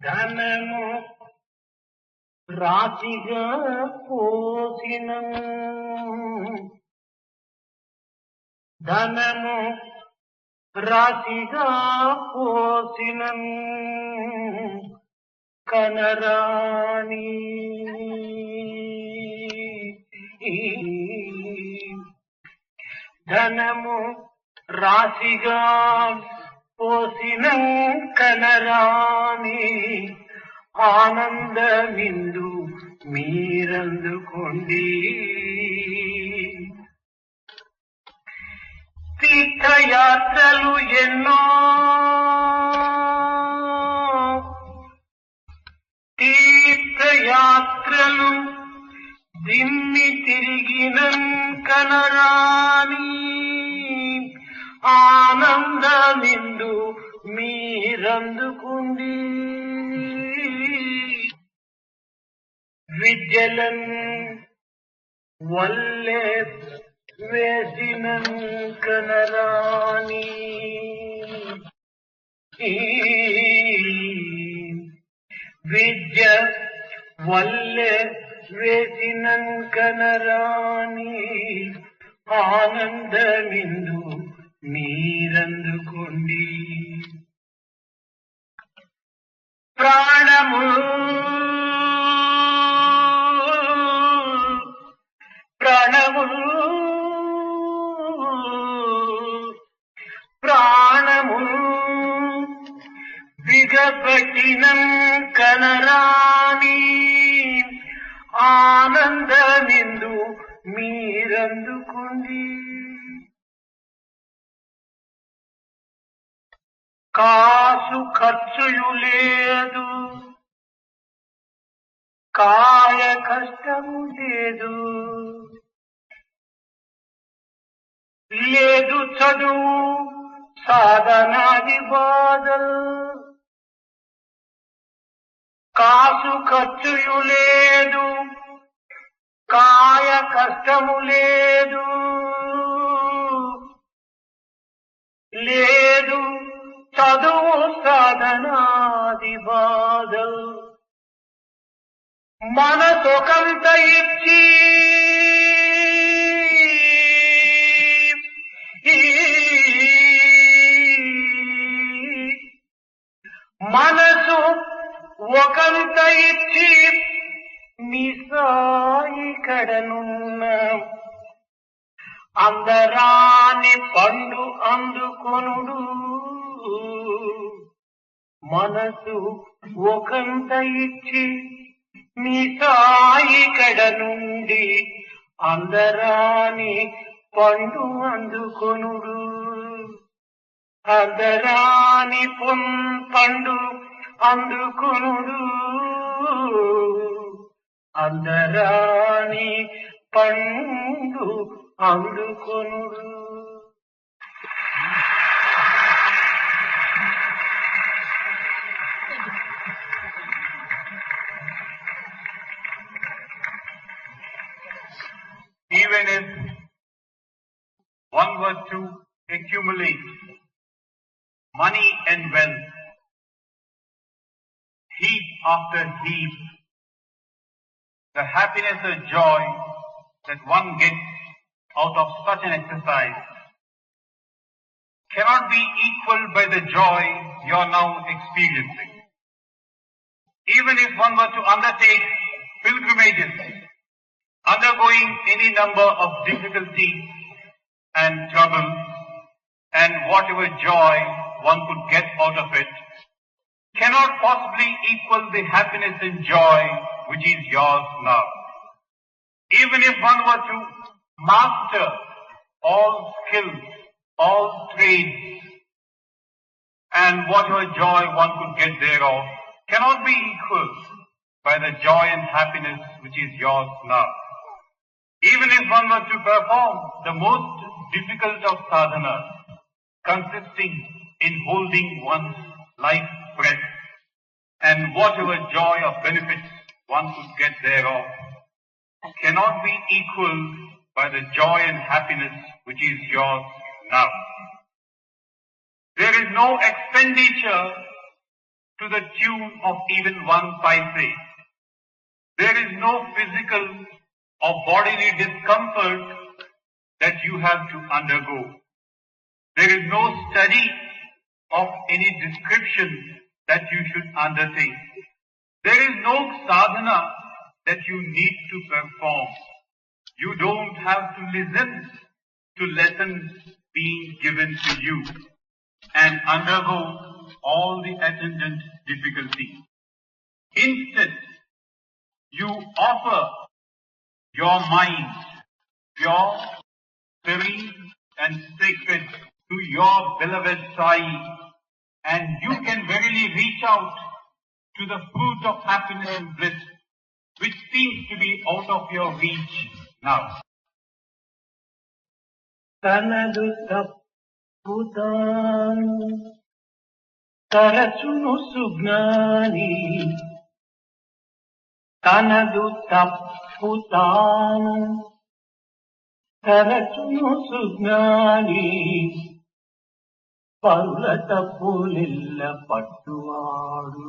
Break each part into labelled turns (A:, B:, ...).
A: ధనము రాశిగా పోసిన ధనము రాశిగా పోసిన కనరాణి ధనము రాశిగా పోసిన కనరాణి ఆనందమిందు మీరందుకోండి. తీర్థయాత్రలు ఎన్నో తీర్థయాత్రలు దిన్ని తిరిగిన కనరాని ఆనందమిందు మీరందుకుండి. విద్యలన్ వల్లే వేసిన కనరాని విద్య వల్లే వేసిన కనరాని ఆనందమిందు మీరందుకోండి. ప్రాణము ప్రాణము బిగపట్టిన కనరాని ఆనందమిందు మీరందుకోండి. కాసు ఖర్చుయు లేదు, కాయ కష్టము లేదు, లేదు చదువు సాధనాది బాధలు. కాసు ఖర్చుయు లేదు, కాయ కష్టము లేదు, లేదు చదువు సాధనాది బాధలు. మనసొకంత ఇచ్చి మనసు ఒకంత ఇచ్చి మీ సాయి కడనున్న అందరాని పండు అందుకొనుడు. మనసు ఒకంత ఇచ్చి మీ సాయి కడ నుండి అందరాని పండు అందుకొనుడు. అందరాని పండు అందుకొనుడు. అందరాని పండు అందుకొనుడు.
B: Even if one were to accumulate money and wealth, heap after heap, the happiness or joy that one gets out of such an exercise cannot be equaled by the joy you are now experiencing. Even if one were to undertake pilgrimages, undergoing any number of difficulties and trouble, and whatever joy one could get out of it, cannot possibly equal the happiness and joy which is yours now. Even if one were to master all skills, all trades, and whatever joy one could get thereof, cannot be equaled by the joy and happiness which is yours now. Even if one were to perform the most difficult of sadhanas, consisting in holding one's life breath, and whatever joy or benefits one could get thereof, cannot be equaled by the joy and happiness which is yours now. There is no expenditure to the tune of even 1 paise. There is no physical or bodily discomfort that you have to undergo. There is no study of any description that you should undertake. There is no sadhana that you need to perform. You don't have to listen to lessons being given to you and undergo all the attendant difficulties. Instead, you offer your mind, pure, serene and sacred to your beloved Sai, and you can verily reach out to the fruit of happiness and bliss, which seems to be out of your reach now.
A: తనదు తప్పుతాను తరచును సుజ్ఞాని తనదు తప్పుతాను తరచును సుజ్ఞాని పరుల తప్పులెల్ల పట్టువాడు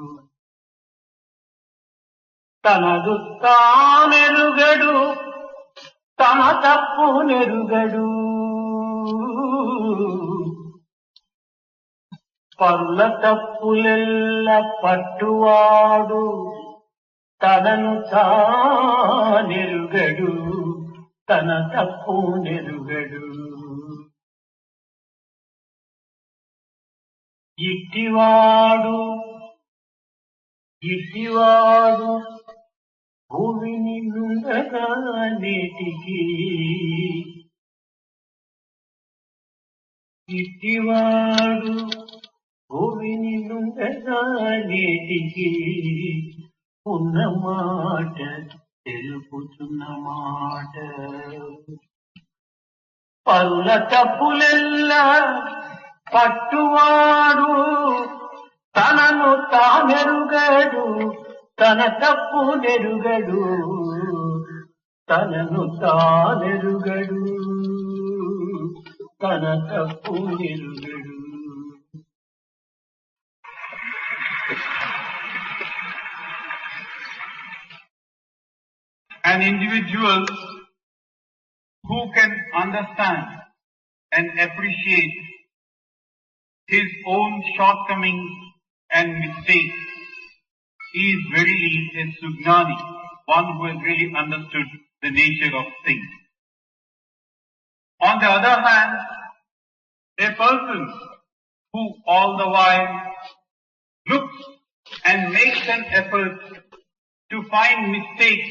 A: తనదు తానెరుగడు తన తప్పు నెరుగడు పరుల తప్పులెల్ల పట్టువాడు తనను తానెరుగడు తన తప్పు నెరుగడు ఇట్టివాడు భూమిని నుండగా నేటికి ఇట్టివాడు భూమిని నుండగా నేటికి ఉన్న మాట తెలుపుతున్న మాట పరుల తప్పులెల్లా పట్టువాడు తనను తానెరుగడు తన తప్పు నెరుగడు తనను తానెరుగడు తన తప్పు నెరుగడు
B: An individual who can understand and appreciate his own shortcomings and mistakes is verily a Sugnani, one who has really understood the nature of things. On the other hand, a person who all the while looks and makes an effort to find mistakes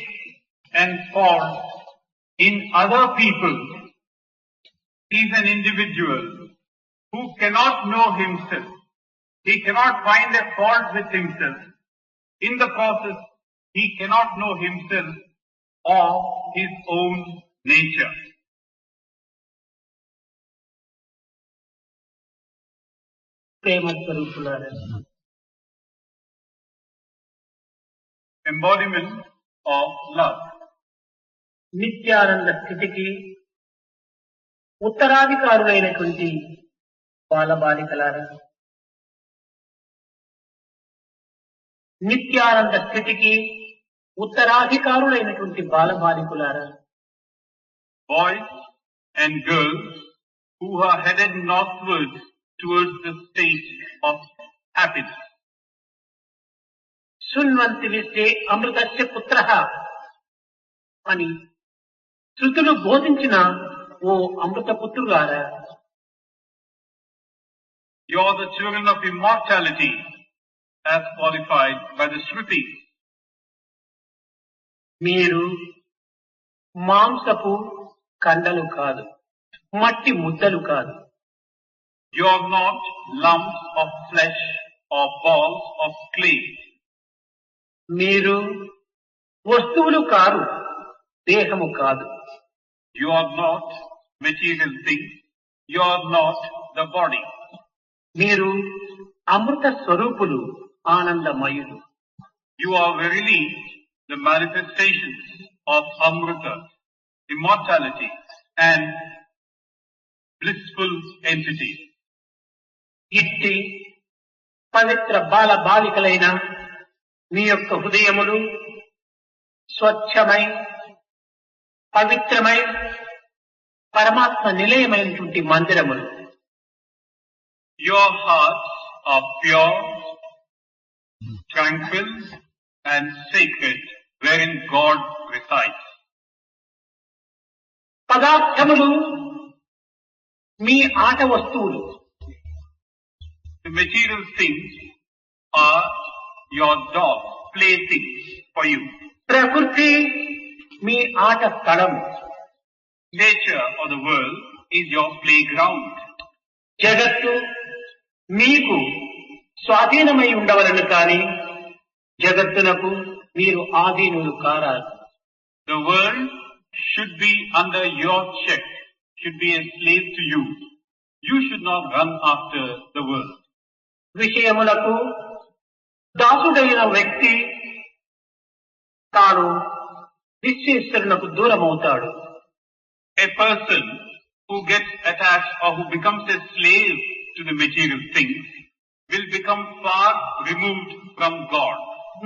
B: and faults in other people is an individual who cannot know himself. He cannot find a fault with himself. In the process, he cannot know himself or his own nature.
A: ప్రేమ స్వరూపులారా
B: Embodiment of love.
A: Nityananda స్థితికి ఉత్తరాధికారులైనటువంటి బాలబాలికలారా నిత్యానంద స్థితికి ఉత్తరాధికారులైనటువంటి బాలబాలికులారా
B: Boys and girls who are headed northward towards the state of happiness.
A: శృణ్వంతి విశ్వే అమృతస్య పుత్రః అని శృతులు బోధించిన ఓ అమృత పుత్రులారా
B: You are the children of immortality as qualified by the Shruti.
A: మీరు మాంసపు కండలు కాదు మట్టి ముద్దలు కాదు
B: You are not lumps of flesh or balls of clay.
A: మీరు వస్తువులు కాదు దేహము కాదు
B: You are not material things. You are not the body.
A: మీరు అమృత స్వరూపులు ఆనందమయులు
B: You are verily the manifestations of Amrita, immortality, and blissful entity.
A: ఇట్టి పవిత్ర బాల బాలికలైన మీ యొక్క హృదయములు స్వచ్ఛమై పవిత్రమై పరమాత్మ నిలయమైనటువంటి మందిరములు.
B: Your hearts are pure, tranquil and sacred, wherein God resides.
A: పదార్థములు మీ ఆట వస్తువులు.
B: The material things are your dog, playthings for you.
A: ప్రకృతి మీ ఆట స్థలం.
B: Nature or the world is your playground.
A: జగత్తు మీకు స్వాధీనమై ఉండవలను కానీ జగత్తునకు మీరు ఆధీనులు కారారు.
B: The world should be under your check, should be a slave to you. You should not run after the world.
A: విషయములకు దాసుడైన వ్యక్తి తాను విశ్వేశ్వరునకు దూరమవుతాడు.
B: A person who gets attached or who becomes a slave to the material things will become far removed from God.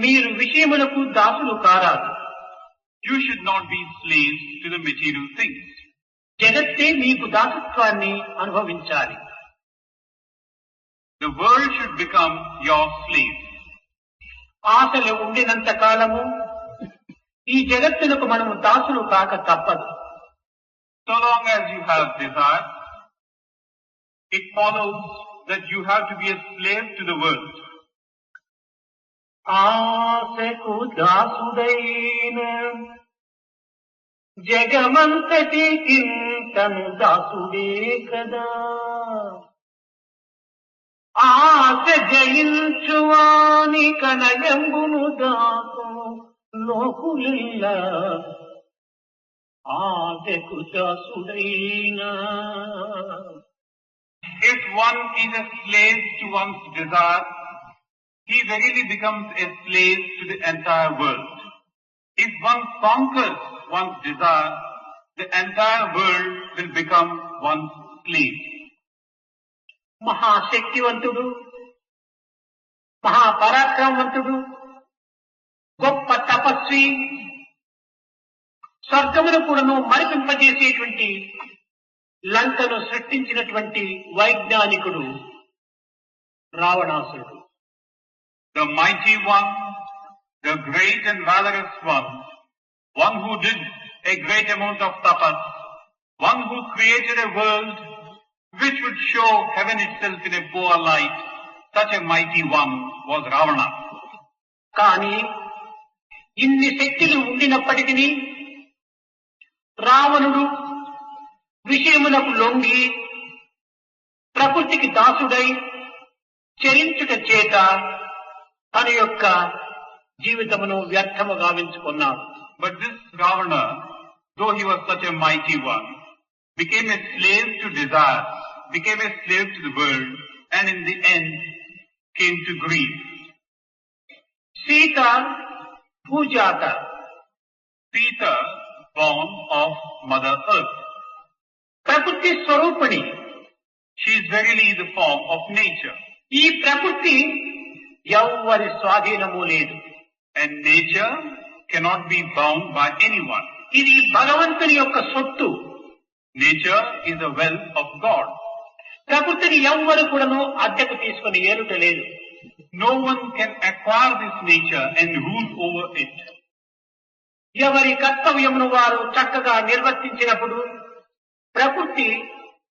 A: మీరు విషయములకు దాసులు కారాదు.
B: You should not be slaves to the material things.
A: జగత్తే మీకు దాసత్వాన్ని అనుభవించాలి.
B: The world should become your slave.
A: ఆశలు ఉండినంత కాలము ఈ జగత్తులకు మనము దాసులు కాక తప్పదు.
B: So long as you have desire, it follows that you have to be a slave to the world.
A: ఆశకు దాసుడైన జగమంతటికి తను దాసుడే కదా. ఆశ జయించువాని కనయంబును దాసు లోకులిల్ల ఆశకు దాసుడైనా.
B: If one is a slave to one's desire, he verily becomes a slave to the entire world. If one conquers one's desire, the entire world will become one's slave.
A: మహాశక్తివంతుడు, మహాపరాక్రమవంతుడు, గొప్ప తపస్వి, స్వర్గమును కూడాను మరిపింపజేసేటువంటి లంకను సృష్టించినటువంటి వైజ్ఞానికుడు రావణాసురుడు.
B: The mighty one, the great and valorous one who did a great amount of tapas, one who created a world which would show heaven itself in a poor light, such a mighty one was Ravana.
A: కానీ ఇన్ని శక్తులు ఉండినప్పటికీ రావణుడు విషయములకు లొంగి ప్రకృతికి దాసుడై చరించుట చేత తన యొక్క జీవితమును వ్యర్థము గావించుకున్నాడు.
B: But this Ravana, though he was such a mighty one, became a slave to desire, became a slave to the world, and in the end came to grief.
A: Sita పూజాత.
B: Sita, born of Mother Earth.
A: ప్రకృతి స్వరూపిణి.
B: She is verily the form of nature.
A: ఈ ప్రకృతి ఎవ్వరి స్వాధీనము లేదు.
B: And nature cannot be bound by anyone.
A: ఇది భగవంతుని యొక్క సొత్తు.
B: Nature is the wealth of God.
A: ప్రకృతిని ఎవ్వరు కూడాను అద్దెకు తీసుకుని ఏలుట లేదు.
B: No one can acquire this nature and rule over it.
A: ఎవరి కర్తవ్యమును వారు చక్కగా నిర్వర్తించినప్పుడు ప్రకృతి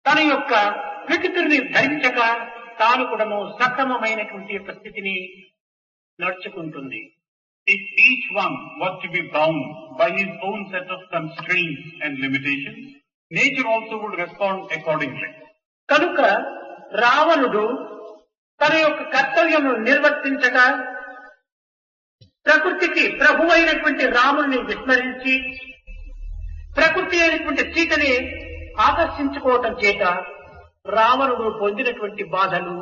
A: తన యొక్క ప్రకృతిని ధరించక తాను కూడాను సక్రమమైనటువంటి యొక్క స్థితిని నడుచుకుంటుంది.
B: If each one was to be bound by his own set of constraints and limitations, nature also would respond accordingly.
A: కనుక రావణుడు తన యొక్క కర్తవ్యమును నిర్వర్తించగా ప్రకృతికి ప్రభువైనటువంటి రాముని విస్మరించి ప్రకృతి అయినటువంటి సీతని ఆకర్షించుకోవటం చేత రావణుడు పొందినటువంటి బాధలు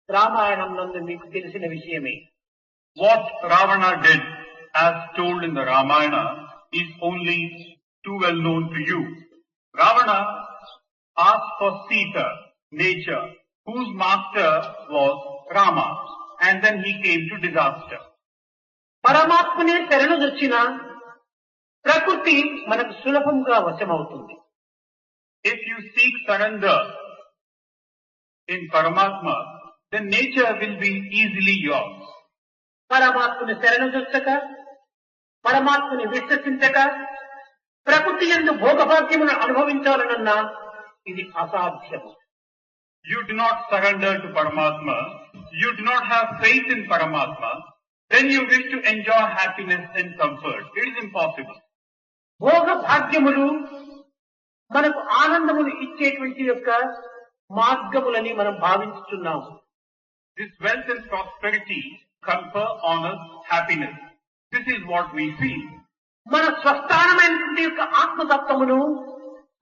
A: రామాయణం నందు మీకు తెలిసిన విషయమే.
B: What Ravana did, as told in the Ramayana, is only too well known to you. Ravana asked for Sita, nature, whose master was Rama, and then he came to disaster.
A: పరమాత్మనే శరణుదొచ్చిన ప్రకృతి మనకు సులభంగా వశమవుతుంది.
B: If you seek surrender in Paramatma, then nature will be easily yours.
A: పరమాత్మని శరణుదొచ్చక, పరమాత్మని విశ్వసించక, ప్రకృతి యందు భోగభాగ్యమును అనుభవించాలనన్నా ఇది అసాధ్యము.
B: You do not surrender to Paramatma, you do not have faith in Paramatma, then you wish to enjoy happiness and comfort. It is impossible.
A: భోగ భాగ్యములు మనకు ఆనందమును ఇచ్చేటువంటి యొక్క మార్గములని మనం భావించుతున్నాము.
B: This wealth and prosperity confer on us happiness. This is what we feel.
A: మన స్వస్థానమైనటువంటి యొక్క ఆత్మతత్వమును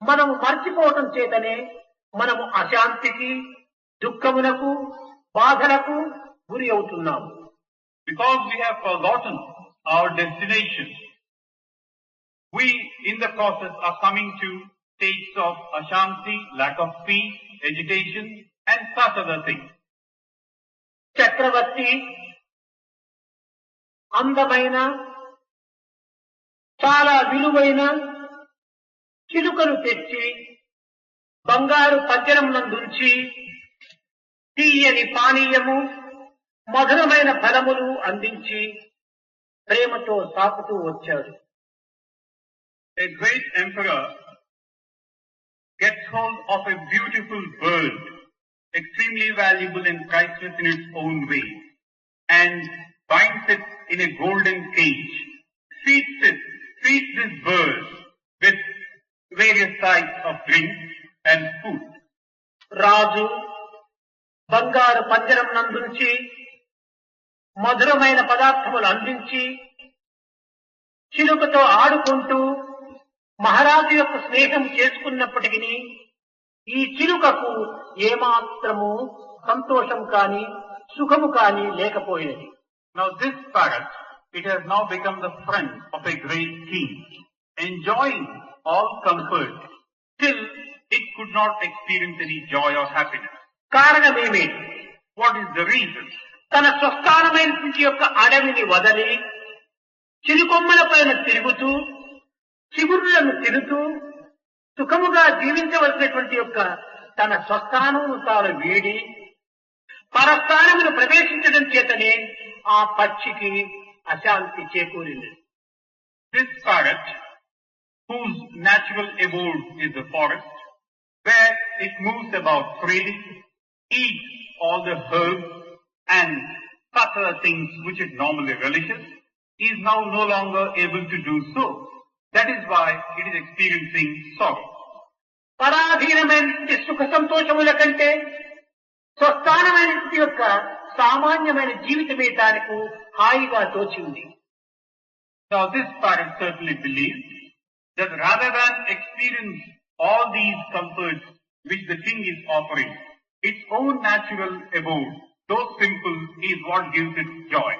A: మనము మర్చిపోవటం చేతనే మనము అశాంతికి, దుఃఖములకు, బాధలకు గురి అవుతున్నాము.
B: Because we have forgotten our destination, we in the process are coming to states of ashanti, lack of peace, agitation and such other things.
A: చక్రవర్తి అందమైన చాలా విలువైన చిలుకను తెచ్చి బంగారు పంజరం నందుంచి తీయని పానీయము, మధురమైన ఫలములు అందించి ప్రేమతో సాకుతూ వచ్చాడు.
B: A great emperor gets hold of a beautiful bird, extremely valuable and priceless in its own way, and binds it in a golden cage, feeds this bird with various types of drinks and food.
A: రాజు బంగారు పంజరం నందుంచి మధురమైన పదార్థములు అందించి చిలుకతో ఆడుకుంటూ మహారాజు యొక్క స్నేహం చేసుకున్నప్పటికీ ఈ చిలుకకు ఏమాత్రము సంతోషం కాని సుఖము కాని లేకపోయేది.
B: Now this parrot, it has now become the friend of a great king, enjoying all comfort, till it could not experience any joy or happiness.
A: కారణమేమి?
B: What is the reason?
A: తన స్వస్థానమైనటువంటి యొక్క అడవిని వదలి చిరుకొమ్మల పైన తిరుగుతూ చిగురులను తిరుగుతూ సుఖముగా జీవించవలసినటువంటి యొక్క తన స్వస్థానమును తాను వీడి పరస్థానమును ప్రవేశించడం చేతనే ఆ పక్షికి అశాంతి చేకూరింది.
B: This parrot, whose natural abode is the forest, where it moves about freely, eats all the herbs and such other things which it normally relishes, is now no longer able to do so. That is why it is experiencing sorrow.
A: పరాధీనమైనటువంటి సుఖ సంతోషముల కంటే స్వస్థానమైనటువంటి యొక్క సామాన్యమైన జీవితమే దానికి హాయిగా తోచింది.
B: Now this parrot certainly believes that rather than experience all these comforts which the king is offering, its own natural abode, though simple, is what gives it joy.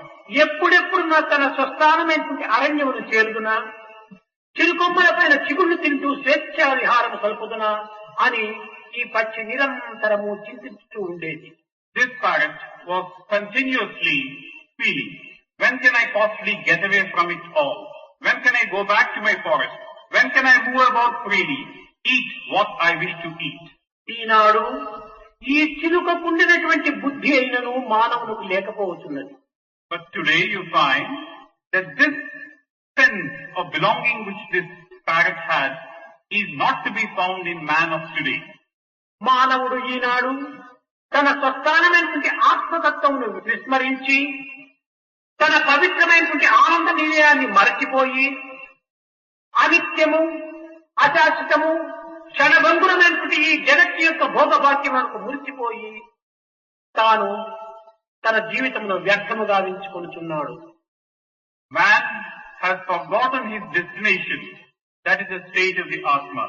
A: ఎప్పుడెప్పుడు తన స్వస్థానమైనటువంటి అరణ్యమును చేరుదునా, చిరుకొమ్మల పైన చిగుళ్ళు తింటూ స్వేచ్ఛా విహారం కలుపుదునా అని ఈ పక్షి నిరంతరము చింతిస్తూ ఉండేది.
B: This parrot was continuously feeling, when can I possibly get away from it all? When can I go back to my forest? When can I move about freely, eat what I wish to eat?
A: ఈనాడు ఈ చిలుకకుండినటువంటి బుద్ధి అయినను మానవులకు లేకపోతున్నది.
B: But today you find that this sense of belonging which this parrot had is not to be found in man of today.
A: మానవుడు ఈనాడు తన స్వస్థానమైనటువంటి ఆత్మతత్వమును విస్మరించి తన పవిత్రమైనటువంటి ఆనంద నిలయాన్ని మరచిపోయి అనిత్యము, అశాశ్వతము, క్షణభంగురమైనటువంటి ఈ జగత్తు యొక్క భోగభాగ్యములకు మురిసిపోయి తాను తన జీవితంలో వ్యర్థముగా గావించుకొనుచున్నాడు.
B: Man has forgotten his destination, that is the state of the Atma.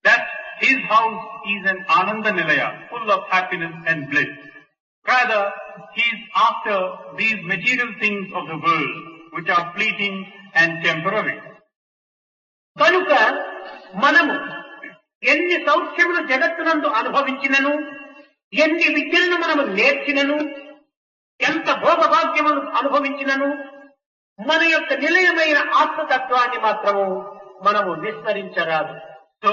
B: That his house is an Ananda Nilaya, full of happiness and bliss. Rather, he is after these material things of the world, which are fleeting and temporary.
A: కనుక మనము ఎన్ని సౌఖ్యములు జగత్తునందు అనుభవించినను, ఎన్ని విద్యలను మనము నేర్చినను, ఎంత భోగభాగ్యములు అనుభవించినను, మన యొక్క నిలయమైన ఆత్మతత్వాన్ని మాత్రము మనము విస్మరించరాదు.
B: So,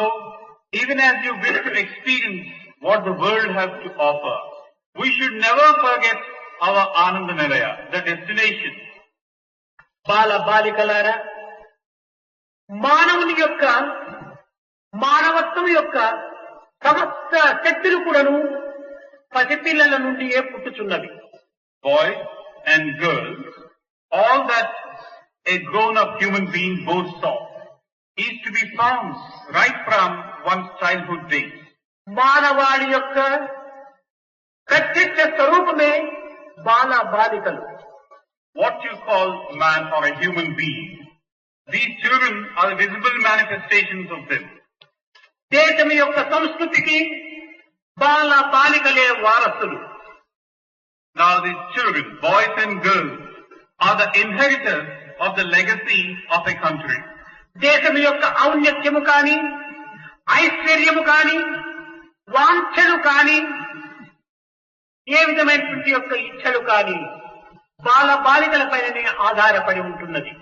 B: even as you wish to experience what the world has to offer, we should never forget our Ananda Nilaya, the destination.
A: బాల బాలికలారా, మానవుని యొక్క మానవత్వం యొక్క సమస్త శక్తులు కూడాను పసిపిల్లల నుండియే పుట్టుచున్నవి.
B: Boys and girls, all that a grown-up human being boasts of is to be found right from one's childhood days.
A: మానవాళి యొక్క ప్రత్యక్ష స్వరూపమే బాల బాలికలు.
B: What you call man or a human being, these children are the visible manifestations of them.
A: దేశం యొక్క సంస్కృతికి బాల బాలికలే వారసులు.
B: Now these children, boys and girls, are the inheritors of the legacy of a country.
A: దేశం యొక్క ఔన్నత్యము కాని, ఐశ్వర్యము కాని, వాంఛలు కాని, ఏ విధమైనటువంటి యొక్క ఇచ్చలు కాని బాల బాలికల పైననే ఆధారపడి ఉంటున్నది.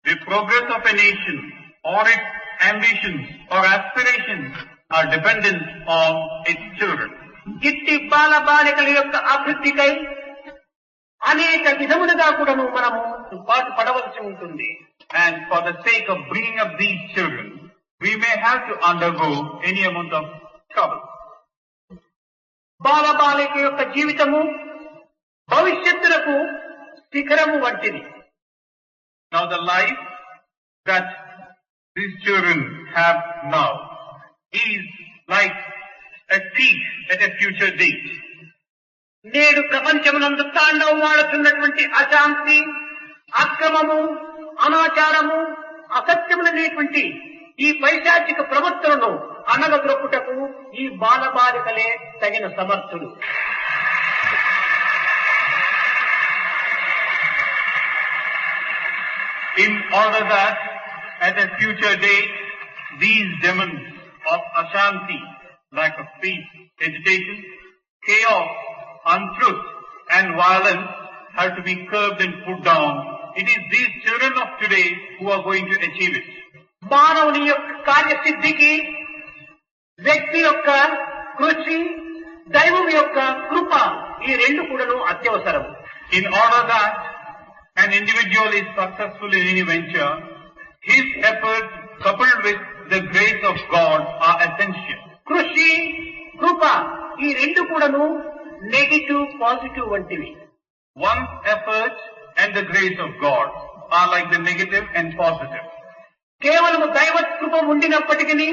B: The progress of a nation or its ambitions or aspirations are dependent on its children.
A: ఇట్టి బాల బాలికల యొక్క అభివృద్ధికై అనేక విధములుగా కూడాను మనము పాటు పడవలసి ఉంటుంది.
B: And for the sake of bringing up these children, we may have to undergo any amount of trouble.
A: బాల బాలిక యొక్క జీవితము భవిష్యత్తులకు శిఖరము వంటిది.
B: Now the life that these children have now is like a peak at a future date.
A: నేడు ప్రపంచమునందు తాండవమాడుతున్నటువంటి అశాంతి, అక్రమము, అనాచారము, అసత్యములనేటువంటి ఈ పైశాచిక ప్రవర్తనను అనగదొక్కుటకు ఈ బాలబాలికలే తగిన సమర్థులు.
B: In order that at a future date, these demons of Ashanti, lack of peace, agitation, chaos, untruth and violence have to be curbed and put down. It is these children of today who are going to achieve it.
A: మానవుని యొక్క కార్యసిద్ధికి వ్యక్తి యొక్క కృషి, దైవం యొక్క కృప, ఈ రెండు కూడాను అత్యవసరం.
B: In order that an individual is successful in any venture, his efforts coupled with the grace of God are essential.
A: కృషి, కృప, ఈ రెండు కూడాను నెగిటివ్ పాజిటివ్ వంటివి.
B: One's effort and the grace of God are like the negative and positive.
A: కేవలము దైవ కృప ఉండినప్పటికీ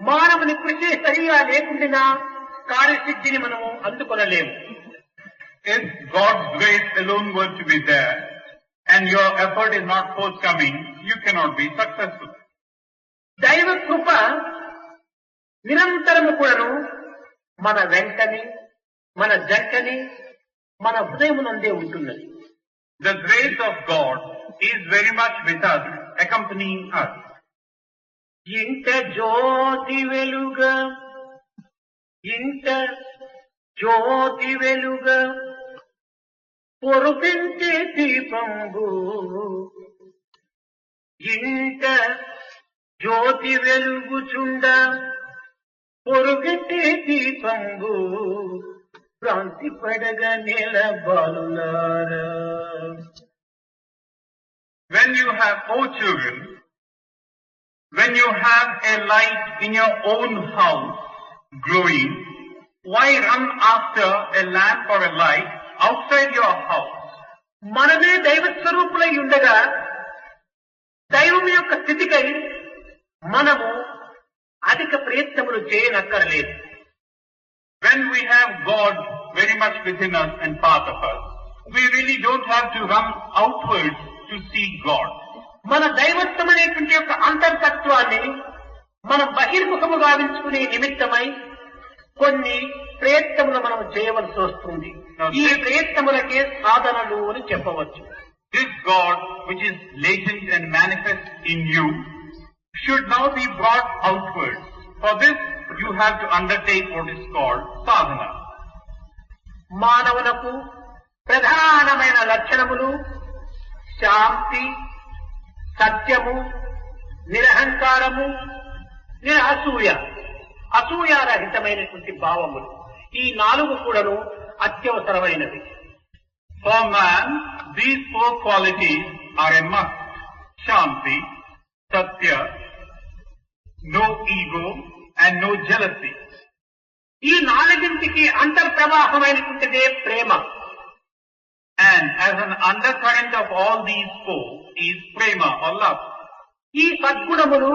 A: మానవుని కృషి సరిగా లేకుండా కార్యసిద్ధిని మనము అందుకొనలేము.
B: If God's grace alone were to be there and your effort is not forthcoming, you cannot be successful.
A: దైవ కృప నిరంతరము కూడాను మన వెంటనే, మన జంటని, మన హృదయమునందే ఉంటున్నది.
B: The grace of God is very much with us, accompanying us.
A: ఇంట జ్యోతి వెలుగా, ఇంట జ్యోతి వెలుగా, పొరుగింటి దీపంబు, ఇంట జ్యోతి వెలుగుచుండ, పొరుగింటి దీపంబు, భ్రాంతి పడగ నెల బాలులారా.
B: When you have, children, when you have a light in your own house glowing, why run after a lamp or a light outside your house?
A: మనమే దైవ స్వరూపులై ఉండగా దైవం యొక్క స్థితికై మనము అధిక ప్రయత్నములు చేయనక్కర్లేదు.
B: When we have God very much within us and part of us, we really don't have to run outwards to seek God.
A: మన దైవత్వం అనేటువంటి యొక్క అంతర్తత్వాన్ని మనం బహిర్ముఖము గావించుకునే నిమిత్తమై కొన్ని ప్రయత్నములు మనం చేయవలసి వస్తుంది. ఈ ప్రయత్నములకే సాధనలు అని చెప్పవచ్చు.
B: This God which is latent and manifest in you should now be brought outwards. For this you have to undertake what is called sadhana.
A: మానవులకు ప్రధానమైన లక్షణములు శాంతి, సత్యము, నిరహంకారము, నిరసూయ, అసూయారహితమైనటువంటి భావములు. ఈ 4 కూడాను అత్యవసరమైనవి.
B: For man, these 4 qualities are a must. Shanti, Satya, no ego and no jealousy.
A: ఈ 4ంటికి అంతర్ప్రవాహమైనటువంటిదే ప్రేమ.
B: And as an undercurrent of all these 4 is prema or love.
A: ఈ సద్గుణములు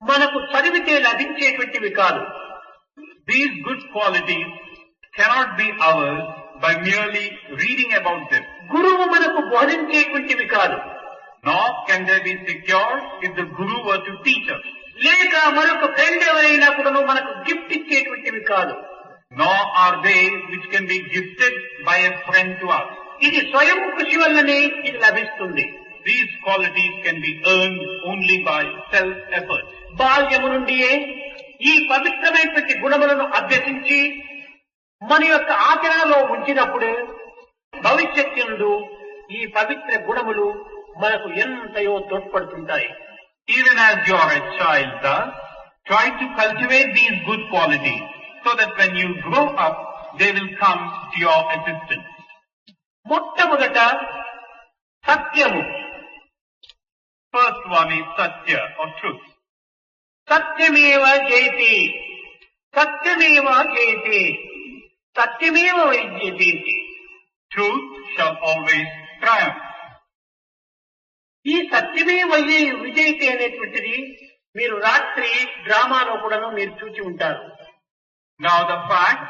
A: మనకు చదివితే లభించేటువంటివి కాదు.
B: These good qualities cannot be ours by merely reading about them.
A: గురువు మనకు బోధించేటువంటివి కాదు.
B: Nor can they be secured if the Guru were to teach us.
A: లేక మరొక friend ఎవరైనా కూడా మనకు గిఫ్ట్ ఇచ్చేటువంటివి కాదు.
B: Nor are they which can be gifted by a friend to us.
A: ఇది స్వయం కృషి వల్లనే ఇది లభిస్తుంది.
B: These qualities can be earned only by self-effort.
A: బాల్యము నుండియే ఈ పవిత్రమైనటువంటి గుణములను అభ్యసించి మన యొక్క ఆచరణలో ఉంచినప్పుడు భవిష్యత్తు ఈ పవిత్ర గుణములు మనకు ఎంతయో తోడ్పడుతుంటాయి.
B: Even as you are a child thus, try to cultivate these good qualities so that when you grow up, they will come to your assistance.
A: మొట్టమొదట సత్యము.
B: First one is Satya or truth.
A: సత్యమేవ జయతి, సత్యమేవ జయతి, సత్యమేవ విద్యతే.
B: Truth shall always triumph.
A: ఈ సత్యమే విజయతే అనేటువంటిది మీరు రాత్రి డ్రామాలో కూడాను మీరు చూచి ఉంటారు.
B: Now the fact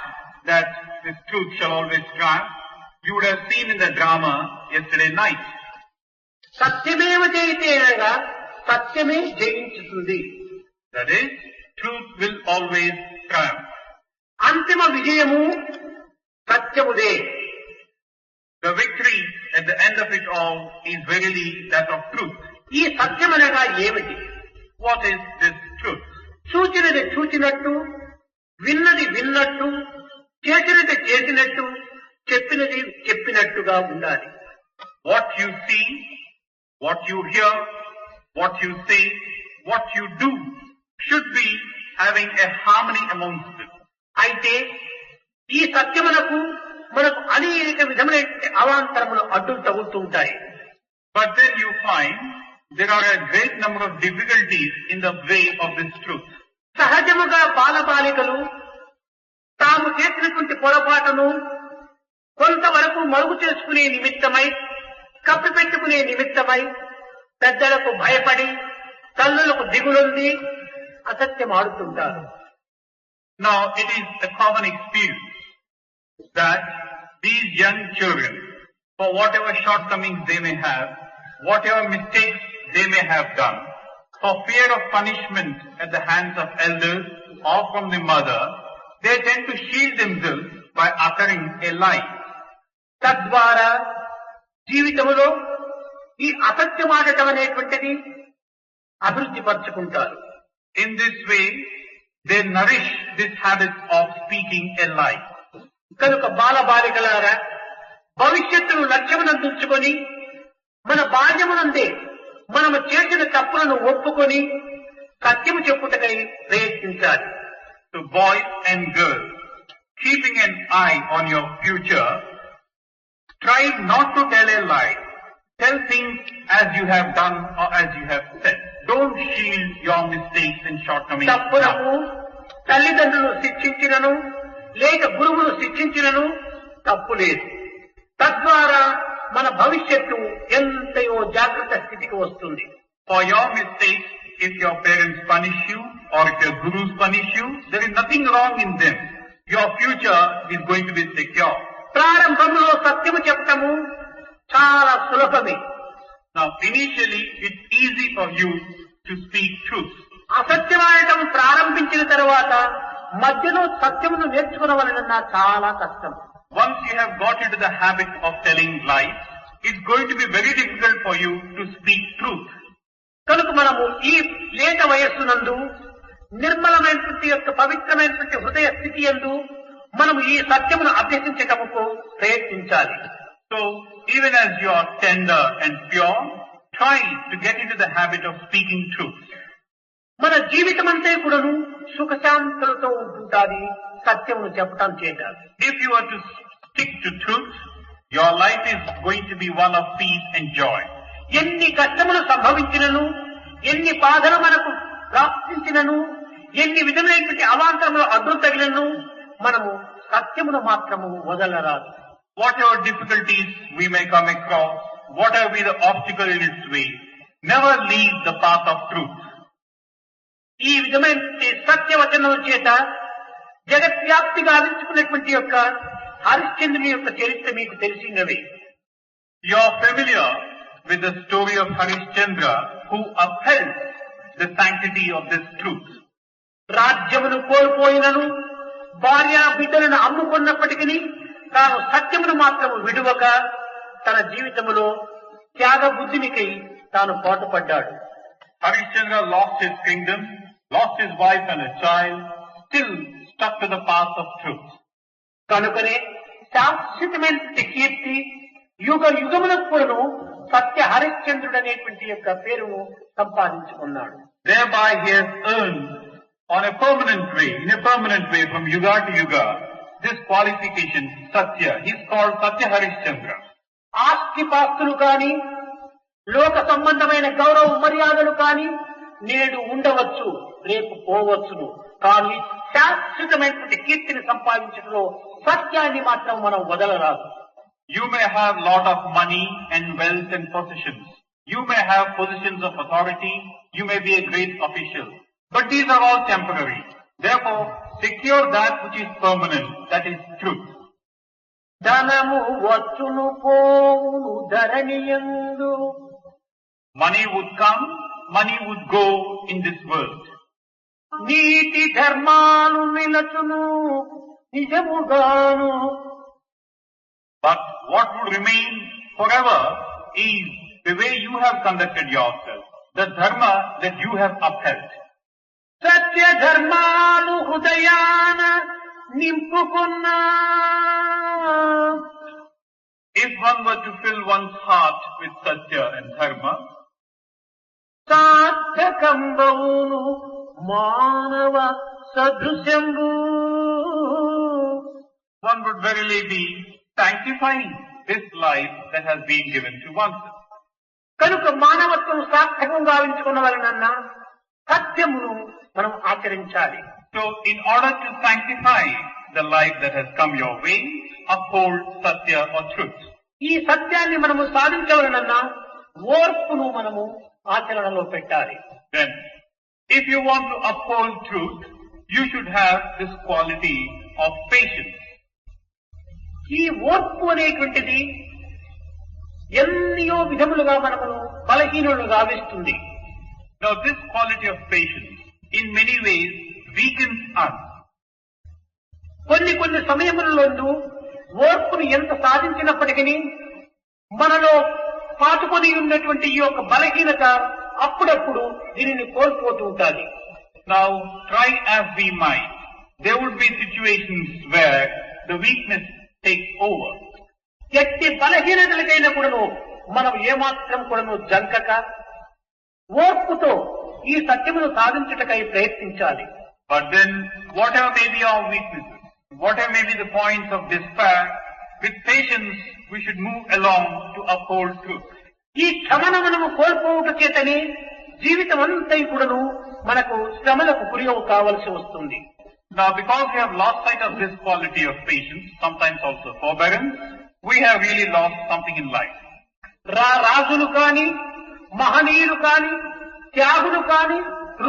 B: that this truth shall always triumph, you would have seen in the drama yesterday night.
A: సత్యమేవ జయతే అనగా సత్యమే జయించుతుంది.
B: That is, truth will always triumph.
A: అంతిమ విజయము సత్యముదే.
B: The victory at the end of it all is verily that of truth.
A: ఈ సత్యమనగా ఏమిటి?
B: What is this truth?
A: చూచినది చూచినట్టు, విన్నది విన్నట్టు, చేసినది చేసినట్టు, చెప్పినది చెప్పినట్టుగా ఉండాలి.
B: What you see, what you hear, what you say, what you do should be having a harmony amongst them.
A: అయితే ఈ సత్యమునకు మనకు అనేక విధములైన అవాంతరములు అడ్డు తగులుతూ ఉంటాయి.
B: But then you find there are a great number of difficulties in the way of this truth.
A: సహజముగా బాలబాలికలు తాము చేసినటువంటి పొరపాటును కొంతవరకు మరుగు చేసుకునే నిమిత్తమై, కప్పిపెట్టుకునే నిమిత్తమై పెద్దలకు భయపడి, తల్లులకు దిగులుంది అసత్యం ఆడుతుంటారు.
B: Now it is a common experience that these young children, for whatever shortcomings they may have, whatever mistakes they may have done, for fear of punishment at the hands of elders or from the mother, they tend to shield themselves by uttering a lie.
A: తద్వారా జీవితంలో ఈ అసత్యమాడటం అనేటువంటిది అభివృద్ధి పరుచుకుంటారు.
B: In this way, they nourish this habit of speaking a lie.
A: కనుక బాలబాలికలారా భవిష్యత్తును లక్ష్యమునందుంచుకొని మన బాల్యమునందే మనము చేసిన తప్పులను ఒప్పుకొని సత్యము చెప్పుటకై ప్రయత్నించాలి.
B: So boys and girls, keeping an eye on your future, strive not to tell a lie. Tell things as you have done or as you have said. Don't shield your mistakes and shortcomings.
A: తప్పులకు తల్లిదండ్రులు శిక్షించినను లేక గురువులు శిక్షించినను తప్పు లేదు. తద్వారా మన భవిష్యత్తు ఎంతయో జాగ్రత్త స్థితికి వస్తుంది.
B: For your mistakes, if your parents punish you or if your gurus punish you, there is nothing wrong in them. Your future is going to be secure.
A: ప్రారంభంలో సత్యము చెప్పటము చాలా సులభమే.
B: Now initially it's easy for you to speak truth.
A: అసత్యమాడటం ప్రారంభించిన తర్వాత మధ్యలో సత్యమును నేర్చుకునవలనన్నా చాలా కష్టం.
B: Once you have got into the habit of telling lies, it's going to be very difficult for you to speak truth.
A: కనుక మనము ఈ లేత వయస్సునందు నిర్మలమైనటువంటి యొక్క పవిత్రమైనటువంటి హృదయ స్థితి యందు మనం ఈ సత్యమును అభ్యసించటముకు ప్రయత్నించాలి.
B: So, even as you are tender and pure, try to get into the habit of speaking truth.
A: మన జీవితమంతా కూడాను సుఖశాంతులతో ఉంటుంటాది సత్యమును చెప్పటం చేత.
B: If you are to stick to truth, your life is going to be one of peace and joy.
A: ఎన్ని కష్టములు సంభవించినను, ఎన్ని బాధలు మనకు ప్రాప్తించినను, ఎన్ని విధమైనటువంటి అవాంతరములు అడ్డు తగినను మనము సత్యమును మాత్రము వదలరాదు.
B: Whatever difficulties we may come across, whatever be the obstacle in its way, never leave the path of truth.
A: ఈ విధమైనటువంటి సత్యవచనం చేత జగద్వ్యాప్తిగా ఆవించుకున్నటువంటి యొక్క హరిశ్చంద్రుని యొక్క చరిత్ర మీకు తెలిసినవి.
B: You are familiar with the story of Harishchandra, who upheld the sanctity of this truth.
A: రాజ్యమును కోల్పోయినను, భార్య బిడ్డలను అమ్ముకున్నప్పటికీ తాను సత్యమును మాత్రము విడువక తన జీవితములో త్యాగ బుద్ధినికై తాను పాటుపడ్డాడు.
B: Harishchandra lost his kingdom, lost his wife and a child, still stuck to the path of truth.
A: కనుకనే శాశ్వతమైనటువంటి కీర్తి యుగ యుగములకు కూడాను సత్య హరిశ్చంద్రుడు అనేటువంటి యొక్క పేరును సంపాదించుకున్నాడు.
B: Thereby he has earned on a permanent way, in a permanent way from yuga to yuga, this qualification, Satya. He is called Satya Harishchandra.
A: ఆస్తిపాస్తులు కాని, లోక సంబంధమైన గౌరవ మర్యాదలు కాని నేడు ఉండవచ్చు, రేపు పోవచ్చును. కానీ శాశ్వతమైనటువంటి కీర్తిని సంపాదించడంలో సత్యాన్ని మాత్రం మనం వదలరాదు.
B: You may have lot of money and wealth and possessions. You may have positions of authority. You may be a great official. But these are all temporary. Therefore, secure that which is permanent, that is truth.
A: ధనము వచ్చును పోవును ధరణియందు.
B: Money would come, money would go in this world.
A: నీతి ధర్మాలు నిలచును నిజముగాను.
B: But what would remain forever is the way you have conducted yourself, the dharma that you have upheld.
A: సత్య ధర్మాలు హృదయాన నింపుకున్నా.
B: If one were to fill one's heart with satya and dharma,
A: సార్థకంబవును మానవ సదృశంబు.
B: one would verily be sanctifying this life that has been given to oneself.
A: కనుక మానవత్వం సార్థకంగా గావించుకున్న వలన సత్యమును మనం ఆచరించాలి.
B: So, in order to sanctify the life that has come your way, uphold satya or truth.
A: ఈ సత్యాన్ని మనము సాధించవలనన్నా ఓర్పును మనము ఆచరణలో పెట్టాలి.
B: Then, if you want to uphold truth, you should have this quality of patience.
A: ఈ ఓర్పు అనేటువంటిది ఎన్నో విధములుగా మనము బలహీనులను గావిస్తుంది.
B: Now, this quality of patience, in many ways, weakens us.
A: కొన్ని సమయములలో ఓర్పును ఎంత సాధించినప్పటికీ మనలో పాతుకొని ఉన్నటువంటి ఈ యొక్క బలహీనత అప్పుడప్పుడు దీనిని కోల్పోతూ ఉంటుంది.
B: Now, try as we might, there would be situations where the weakness takes over.
A: ఎట్టి బలహీనతలకైనా కూడాను మనం ఏమాత్రం కూడాను జంకక ఓర్పుతో ఈ సత్యమును సాధించుటకై ప్రయత్నించాలి.
B: But then, whatever may be our weaknesses, whatever may be the points of despair, with patience we should move along to uphold truth.
A: ఈ క్షమను మనము కోల్పోవుట చేతనే జీవితం అంతా కూడాను మనకు శ్రమలకు గురి కావలసి వస్తుంది.
B: Now, because we have lost sight of this quality of patience, sometimes also forbearance, we have really lost something in life.
A: రాజులు కాని, మహనీయులు కాని, త్యాగులు కాని,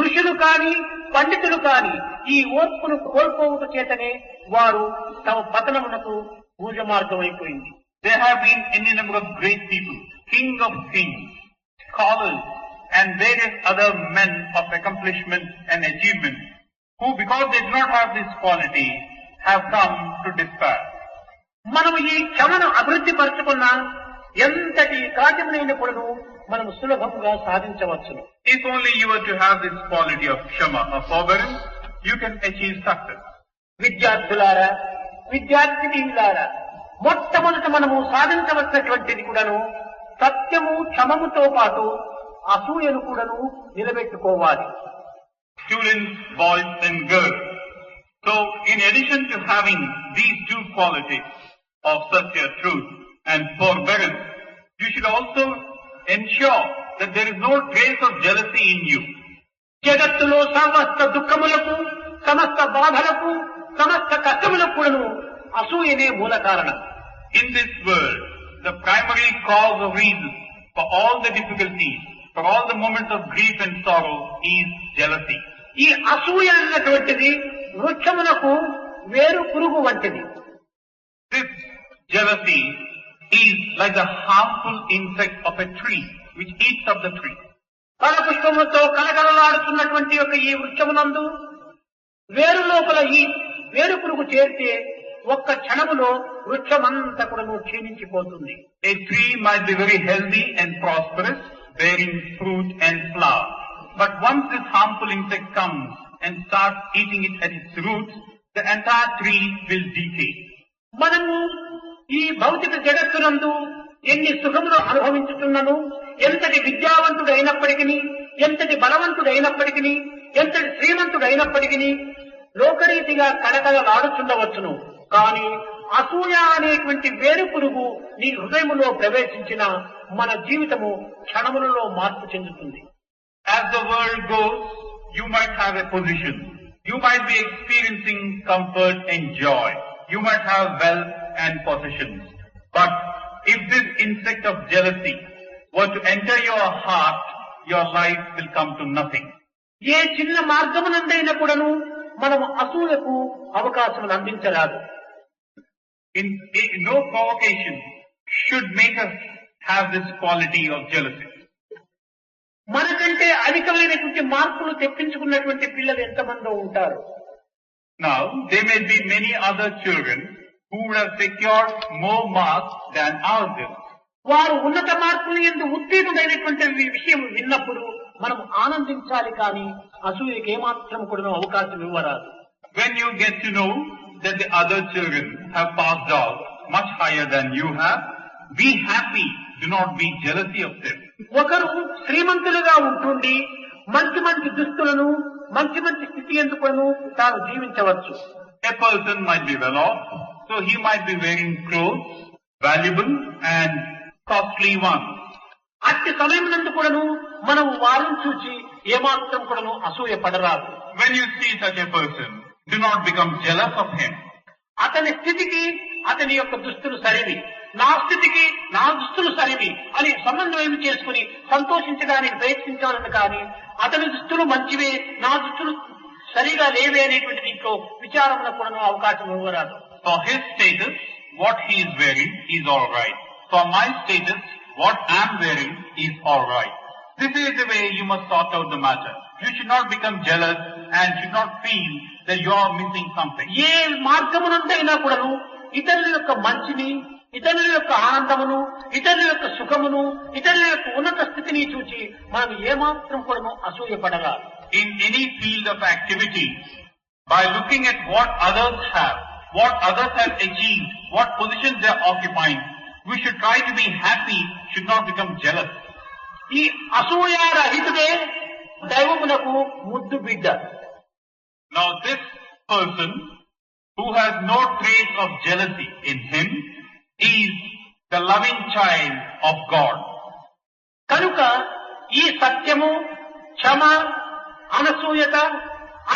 A: ఋషులు కాని, పండితులు కాని ఈ ఓర్పును కోల్పోవుట చేతనే వారు తమ పతనమునకు పూజ మార్గం అయిపోయింది.
B: There have been any number of great people, king of kings, scholars, and various other men of accomplishment and achievement, who because they do not have this quality, have come to despair.
A: మనం ఈ క్షమను అభివృద్ధి పరచుకున్నా ఎంతటి కార్యములైనప్పుడు మనం సులభంగా సాధించవచ్చును.
B: If only you were to have this quality of Kshama, of forbearance, you can achieve success.
A: విద్యార్థులారా, విద్యార్థినీయులారా, మొట్టమొదట మనము సాధించవలసినటువంటిది కూడాను సత్యము, క్షమముతో పాటు అసూయను కూడాను నిలబెట్టుకోవాలి.
B: Students, boys and girls. So, in addition to having these two qualities of Satya, truth and forbearance, you should also ensure that there is no trace of jealousy in you.
A: జగత్తులో సమస్త దుఃఖములకు, సమస్త బాధలకు, సమస్త కష్టములకు కూడాను అసూయనే మూల కారణం.
B: In this world, the primary cause of reason for all the difficulties, for all the moments of grief and sorrow is jealousy.
A: ఈ అసూయ అన్నటువంటిది వృక్షమునకు వేరు పురుగు వంటిది.
B: This jealousy is like the harmful insect of a tree which eats up the tree.
A: ఫలపుష్పములతో కలకలలాడుతున్నటువంటి యొక్క ఈ వృక్షమునందు వేరు లోపల ఈ వేరు పురుగు చేరితే ఒక్క క్షణములో వృక్షమంతా కూడా క్షీణించిపోతుంది.
B: A tree might be very healthy and prosperous, bearing fruit and flower. But once this harmful insect comes and starts eating it at its roots, the entire tree will decay.
A: మనము ఈ భౌతిక జగత్తునందు ఎన్ని సుఖములు అనుభవించుతున్నాను, ఎంతటి విద్యావంతుడు అయినప్పటికీ, ఎంతటి బలవంతుడు అయినప్పటికీ, ఎంతటి శ్రీమంతుడు అయినప్పటికీ లోకరీతిగా కలకలలాడుచుండవచ్చును. కానీ అసూయ అనేటువంటి వేరు పురుగు నీ హృదయములో ప్రవేశించిన మన జీవితము క్షణములలో మార్పు చెందుతుంది.
B: As the world goes, you might have a position. You might be experiencing comfort and joy. You might have wealth and possessions. But if this insect of jealousy were to enter your heart, your life will come to nothing.
A: ఏ చిన్న మార్గమునందైనా కూడాను మనము అసూయకు అవకాశం అందించరాదు.
B: In no provocation should make us have this quality of jealousy.
A: మనకంటే అధికమైనటువంటి మార్కులు తెప్పించుకున్నటువంటి పిల్లలు ఎంతమందో ఉంటారు.
B: Now, there may be many other children who would have secured more marks than ours.
A: వారు ఉన్నత మార్కులు యందు ఉత్తీర్ణుడైనటువంటి విషయం విన్నప్పుడు మనం ఆనందించాలి, కానీ అసూయకి ఏమాత్రం కూడా అవకాశం ఇవ్వరాదు.
B: When you get to know that the other children have passed out much higher than you have, be happy. Do not be jealousy of them.
A: ఒకరు శ్రీమంతులుగా ఉంటుండి మంచి మంచి దుస్తులను, మంచి మంచి స్థితి ఎందుకును తాను జీవించవచ్చు.
B: A person might be well off, so he might be wearing clothes, valuable and costly ones.
A: అట్టి సమయం నందు కూడాను మనం వారిని చూచి ఏమాత్రం కూడాను అసూయ పడరాదు.
B: When you see such a person, do not become jealous of him.
A: అతని స్థితికి అతని యొక్క దుస్తులు సరివి, నా స్థితికి నా దుస్తులు సరివి అని సమన్వయం చేసుకుని సంతోషించడానికి ప్రయత్నించాలని, కానీ అతని దుస్తులు మంచివే, నా దుస్తులు సరిగా లేవే అనేటువంటి దీంట్లో విచారణ కూడా అవకాశం ఇవ్వరాదు.
B: For his status, what he is wearing is all right. For my status, what I am wearing is all right. This is the way you must sort out the matter. You should not become jealous and should not feel that you are missing something.
A: ఏ మార్గమునందైనా కూడాను ఇతరుల యొక్క మంచిని, ఇతరుల యొక్క ఆనందమును, ఇతరుల యొక్క సుఖమును, ఇతరుల యొక్క ఉన్నత స్థితిని చూచి మనం ఏమాత్రం కూడాను అసూయపడరాదు.
B: In any field of activity, by looking at what others have, what others have achieved, what positions they are occupying, we should try to be happy, should not become jealous.
A: ఈ అసూయ రహితుడే దైవమునకు ముద్దు బిడ్డ.
B: Now this person who has no trace of jealousy in him is the loving child of God.
A: కనుక ఈ సత్యము, క్షమ, అనసూయత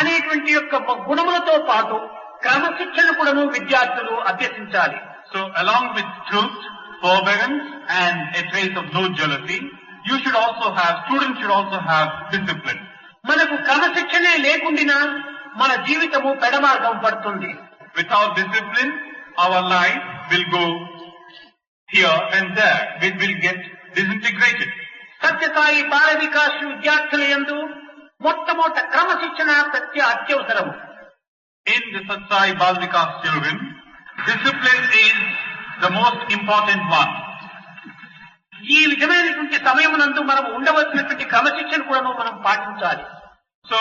A: అనేటువంటి యొక్క గుణములతో పాటు క్రమశిక్షణ కూడాను విద్యార్థులు అభ్యసించాలి.
B: So along with truth, forbearance and a trace of no jealousy, students should also have discipline.
A: మనకు క్రమశిక్షణే లేకుండా మన జీవితము పెడమార్గం పడుతుంది.
B: Without discipline, our life will go here and there. We will get disintegrated.
A: Sathya Sai Bala Vikas విద్యార్థుల యందు మొట్టమొదట క్రమశిక్షణ అత్యవసరము.
B: In the Satsai Bal Vikas children, discipline is the most important one.
A: ఈ విధమైనటువంటి సమయమునందు మనం ఉండవలసినటువంటి క్రమశిక్షణ కూడా మనం పాటించాలి.
B: So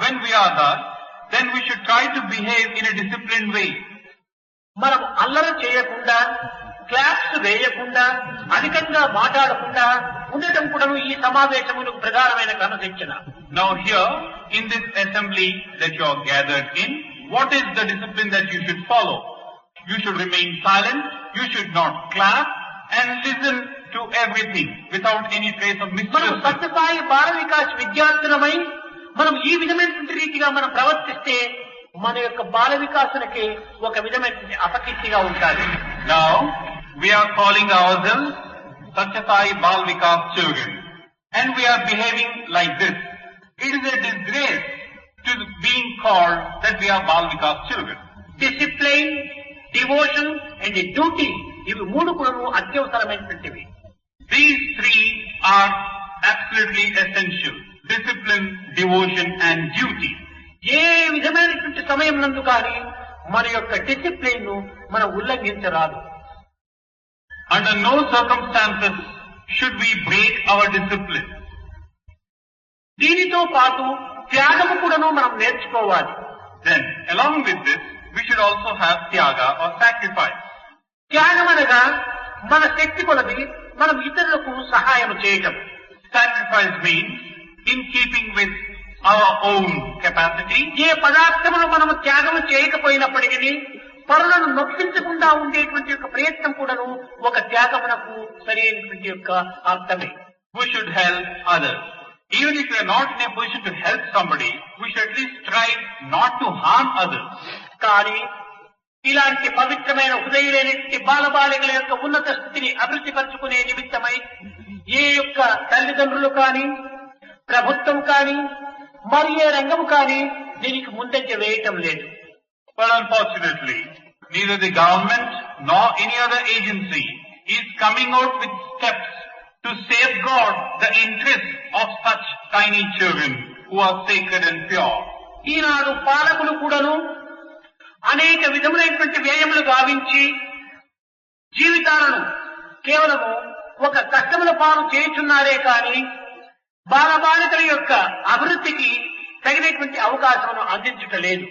B: when we are that, then we should try to behave in a disciplined way.
A: మనం అల్లరి చేయకుండా, క్లాప్స్ వేయకుండా, అధికంగా మాట్లాడకుండా ఉండటం కూడా ఈ సమావేశములకు ప్రధానమైన క్రమశిక్షణ.
B: Now here, in this assembly that you are gathered in, what is the discipline that you should follow? You should remain silent, you should not clap, and listen to everything without any trace of
A: మనం
B: mischief.
A: Sathya Sai Bala Vikas విద్యార్థులమై మనం ఈ విధమైనటువంటి రీతిగా మనం ప్రవర్తిస్తే మన యొక్క బాల వికాసులకి ఒక విధమైనటువంటి అపకీర్తిగా ఉంటుంది.
B: Now, we are calling ourselves Satyasai Bal Vikas children, and we are behaving like this. It is a disgrace to being called that we are Bal Vikas children.
A: Discipline, devotion and duty, ఇవి మూడు కూడా అత్యవసరమైనటువంటివి.
B: These three are absolutely essential. Discipline, devotion and duty.
A: ఏ విధమైనటువంటి సమయం నందు కానీ మన యొక్క discipline ను మనం ఉల్లంఘించరాదు.
B: Under no circumstances should we break our discipline.
A: దీనితో పాటు త్యాగము కూడాను మనం నేర్చుకోవాలి.
B: Then, along with this, we should also have tyaga or sacrifice.
A: త్యాగం అనగా మన శక్తి కొలది మనం ఇతరులకు సహాయం చేయటం.
B: Sacrifice means in keeping with our own capacity.
A: ఏ పదార్థమును మనము త్యాగం చేయకపోయినప్పటికీ పరులను నొప్పించకుండా ఉండేటువంటి యొక్క ప్రయత్నం కూడాను ఒక త్యాగమునకు సరైనటువంటి యొక్క అర్థమే.
B: We should help others. Even if we are not in a position to help somebody, we should at least strive not to harm others.
A: కానీ ఇలాంటి పవిత్రమైన హృదయులైనటువంటి బాలబాలికల యొక్క ఉన్నత స్థితిని అభివృద్ధి పరుచుకునే నిమిత్తమై ఏ యొక్క తల్లిదండ్రులు కానీ, ప్రభుత్వం కానీ, మరి ఏ రంగము కానీ దీనికి ముందంజ వేయటం లేదు.
B: But unfortunately, neither the government nor any other agency is coming out with steps to safeguard the interests of such tiny children who are sacred and pure.
A: ఈనాడు పాలకులు కూడాను అనేక విధములైనటువంటి వ్యయములు గావించి జీవితాలను కేవలము ఒక కష్టముల పాలు చేయుచున్నారే కానీ బాలబాలికల యొక్క అభివృద్ధికి తగినటువంటి అవకాశమును అందించటలేదు.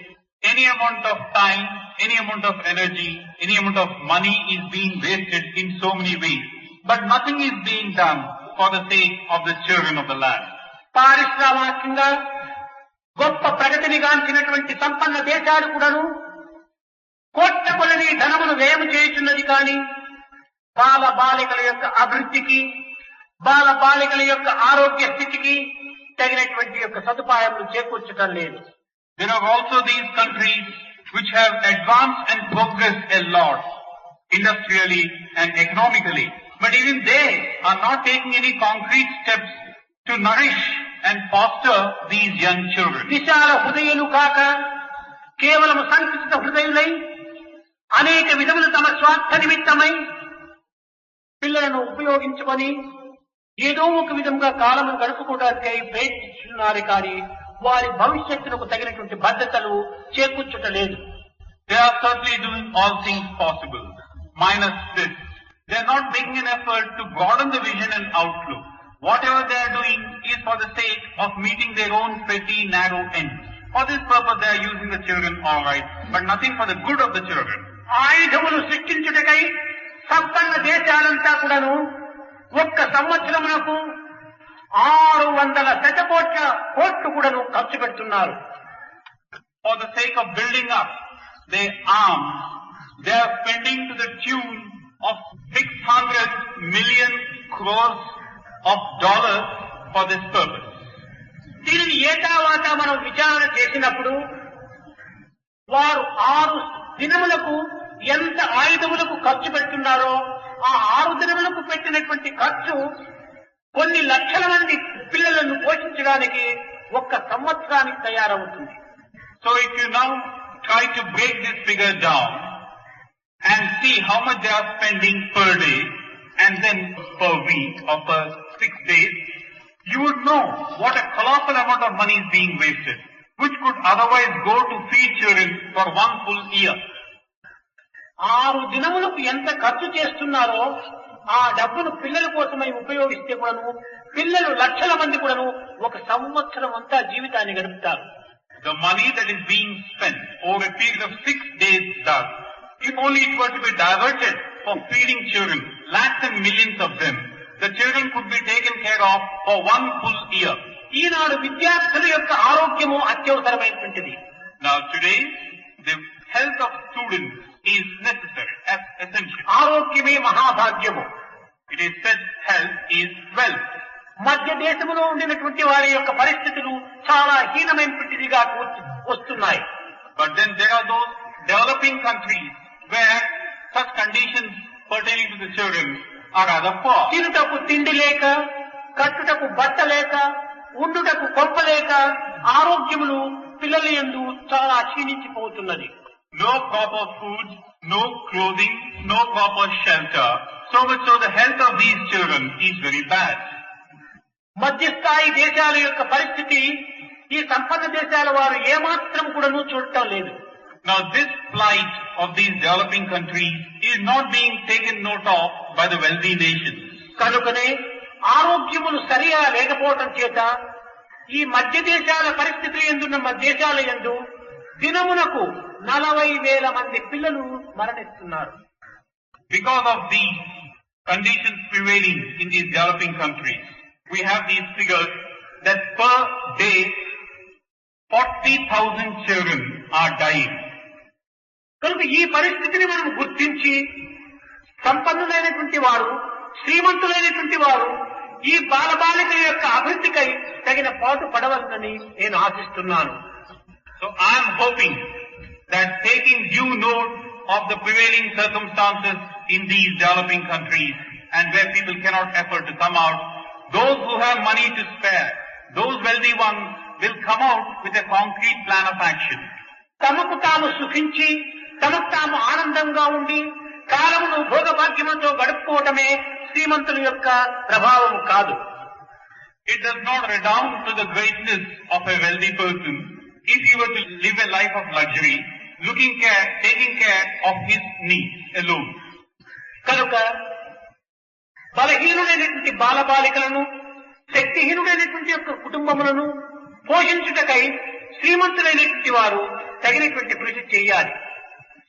B: Any amount of time, any amount of energy, any amount of money is being wasted in so many ways. But nothing is being done for the sake of the children of the land.
A: పారిశ్రామికంగా గొప్ప ప్రగతిని గాంచినటువంటి సంపన్న దేశాలు కూడాను కోట్ల కొలది ధనమును వ్యయం చేయుచున్నది కానీ బాల బాలికల యొక్క అభివృద్ధికి, బాల బాలికల యొక్క ఆరోగ్య స్థితికి తగినటువంటి యొక్క సదుపాయాలను చేకూర్చడం లేదు.
B: There are also these countries which have advanced and progressed a lot industrially and economically, but even they are not taking any concrete steps to nourish and foster these young children.
A: విశాల హృదయులు కాక కేవలం సంకుచిత హృదయులై అనేక విధములు తమ స్వార్థ నిమిత్తమై పిల్లలను ఉపయోగించుకొని ఏదో ఒక విధంగా కాలము గడుపుకోవడానికి ప్రయత్నిస్తున్నారు కానీ వారి భవిష్యత్తుకు తగినటువంటి భద్రతలు చేకూర్చటలేదు.
B: They are certainly doing all things possible, minus this. They are not making an effort to broaden the vision and outlook. Whatever they are doing is for the sake of meeting their own petty, narrow ends. For this purpose they are using the children all right, but nothing for the good of the children.
A: ఆయుధములు సృష్టించుటకై సంపన్న దేశాలంతా కూడాను ఒక్క సంవత్సరమునకు 600 శతకోట్ల కోట్లు కూడాను ఖర్చు పెడుతున్నారు.
B: For the sake of building up their arms, they are spending to the tune of 600 million crores of dollars for this purpose.
A: దీనిని ఏటావాటా మనం విచారణ చేసినప్పుడు వారు 6 దినములకు ఎంత ఆయుధములకు ఖర్చు పెడుతున్నారో ఆ 6 దినములకు పెట్టినటువంటి ఖర్చు కొన్ని లక్షల మంది పిల్లలను పోషించడానికి ఒక్క సంవత్సరానికి తయారవుతుంది.
B: So if you now try to break this figure down and see how much they are spending per day and then per week or per 6 days, you would know what a colossal amount of money is being wasted, which could otherwise go to feed children for 1 full year.
A: 6 దినములకు ఎంత ఖర్చు చేస్తున్నారో ఆ డబ్బును పిల్లల కోసమై ఉపయోగిస్తే కూడాను పిల్లలు లక్షల మంది కూడాను ఒక సంవత్సరం అంతా జీవితాన్ని గడుపుతారు.
B: The money that is being spent over a period of 6 days does, if only it were to be diverted for feeding children, lakhs and millions of them, the children could be taken care of for 1 full year.
A: ఈనాడు విద్యార్థుల యొక్క ఆరోగ్యము అత్యవసరమైనటువంటిది.
B: Now today, the health of students is necessary, as essential.
A: ఆరోగ్యమే మహాభాగ్యము.
B: It is said health is wealth.
A: మధ్య దేశంలో ఉండినటువంటి వారి యొక్క పరిస్థితులు చాలా హీనమైనటువంటిదిగా వస్తున్నాయి.
B: But then there are those developing countries where such conditions pertaining to the children are rather poor.
A: తినుటకు తిండి లేక, కట్టుటకు బట్ట లేక, ఉండుటకు కొంప లేక ఆరోగ్యములు పిల్లల యందు చాలా క్షీణించిపోతున్నది.
B: No proper food, no clothing, no proper shelter. So much so the health of these children is very bad.
A: మధ్యస్థాయి దేశాల యొక్క పరిస్థితి ఈ సంపన్న దేశాల వారు ఏమాత్రం కూడాను చూడటం లేదు.
B: Now this plight of these developing countries is not being taken note of by the wealthy nations.
A: కనుకనే ఆరోగ్యములు సరిగా లేకపోవటం చేత ఈ మధ్య దేశాల పరిస్థితులు ఎందున్న దేశాల యందు దినమునకు 40,000 మంది పిల్లలు మరణిస్తున్నారు.
B: Because of these conditions prevailing in these developing countries, we have these figures that per day 40,000 children are dying.
A: కనుక ఈ పరిస్థితిని మనం గుర్తించి సంపన్నులైనటువంటి వారు, శ్రీమంతులైనటువంటి వారు ఈ బాలబాలికల యొక్క అభివృద్ధికై తగిన పాటు పడవలనని నేను ఆశిస్తున్నాను.
B: So I am hoping that taking due note of the prevailing circumstances in these developing countries and where people cannot afford to come out, those who have money to spare, those wealthy ones will come out with a concrete plan of action.
A: తమకు తాము సుఖించి తమకు తాము ఆనందంగా ఉండి కాలమును భోగభాగ్యములతో గడుపుకోవటమే శ్రీమంతుల యొక్క ప్రభావం కాదు.
B: It does not redound to the greatness of a wealthy person if he were to live a life of luxury, taking care of his needs alone.
A: కనుక బలహీనుడైనటువంటి బాలబాలికలను, శక్తిహీనుడైనటువంటి యొక్క కుటుంబములను పోషించుటకై శ్రీమంతులైనటువంటి వారు తగినటువంటి కృషి చేయాలి.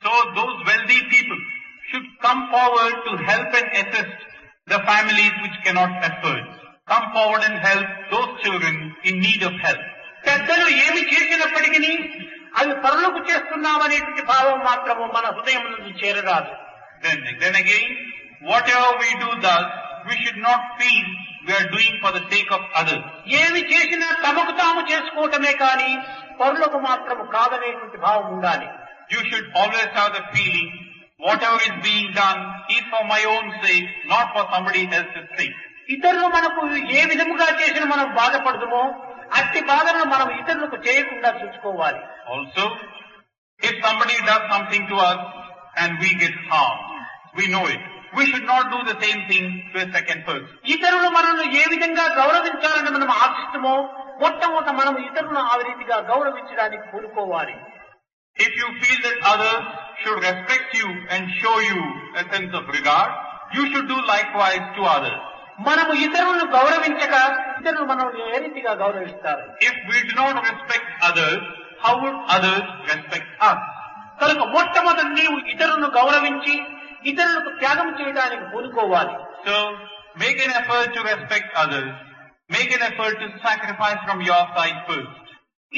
B: So those wealthy people should come forward to help and assist the families which cannot afford. Come forward and help those children in need of help.
A: పెద్దలు ఏమి చేసినప్పటికీ అవి పరులకు చేస్తున్నామనేటువంటి భావం మాత్రము మన హృదయం నుండి చేరరాదు.
B: Then again, whatever we do thus, we should not feel we are doing for the sake of others.
A: ఏమి చేసినా తమకు తాము చేసుకోవటమే కానీ పరులకు మాత్రము కాదనేటువంటి భావం ఉండాలి.
B: You should always have the feeling, whatever is being done is for my own sake, not for somebody else's sake.
A: ఇతరులు మనకు ఏ విధముగా చేసిన మనం బాధపడదుమో అట్టి బాధలను మనం ఇతరులకు చేయకుండా చూసుకోవాలి.
B: Also, if somebody does something to us and we get harmed, we know it. We should not do the same thing to a second person.
A: ఇతరులు మనల్ని ఏ విధంగా గౌరవించాలని మనం ఆశిస్తామో మొట్టమొదట మనం ఇతరులను ఆ రీతిగా గౌరవించడానికి కోరుకోవాలి.
B: If you feel that others should respect you and show you a sense of regard, you should do likewise to others.
A: మనము ఇతరులను గౌరవించక ఇతరులు మనల్ని ఏ రీతిగా గౌరవిస్తారు?
B: If we do not respect others, how would others respect us?
A: కనుక మొట్టమొదటి నీవు ఇతరులను గౌరవించి ఇతరులకు త్యాగం చేయడానికి కోరుకోవాలి.
B: So, make an effort to respect others. Make an effort to sacrifice from your side first.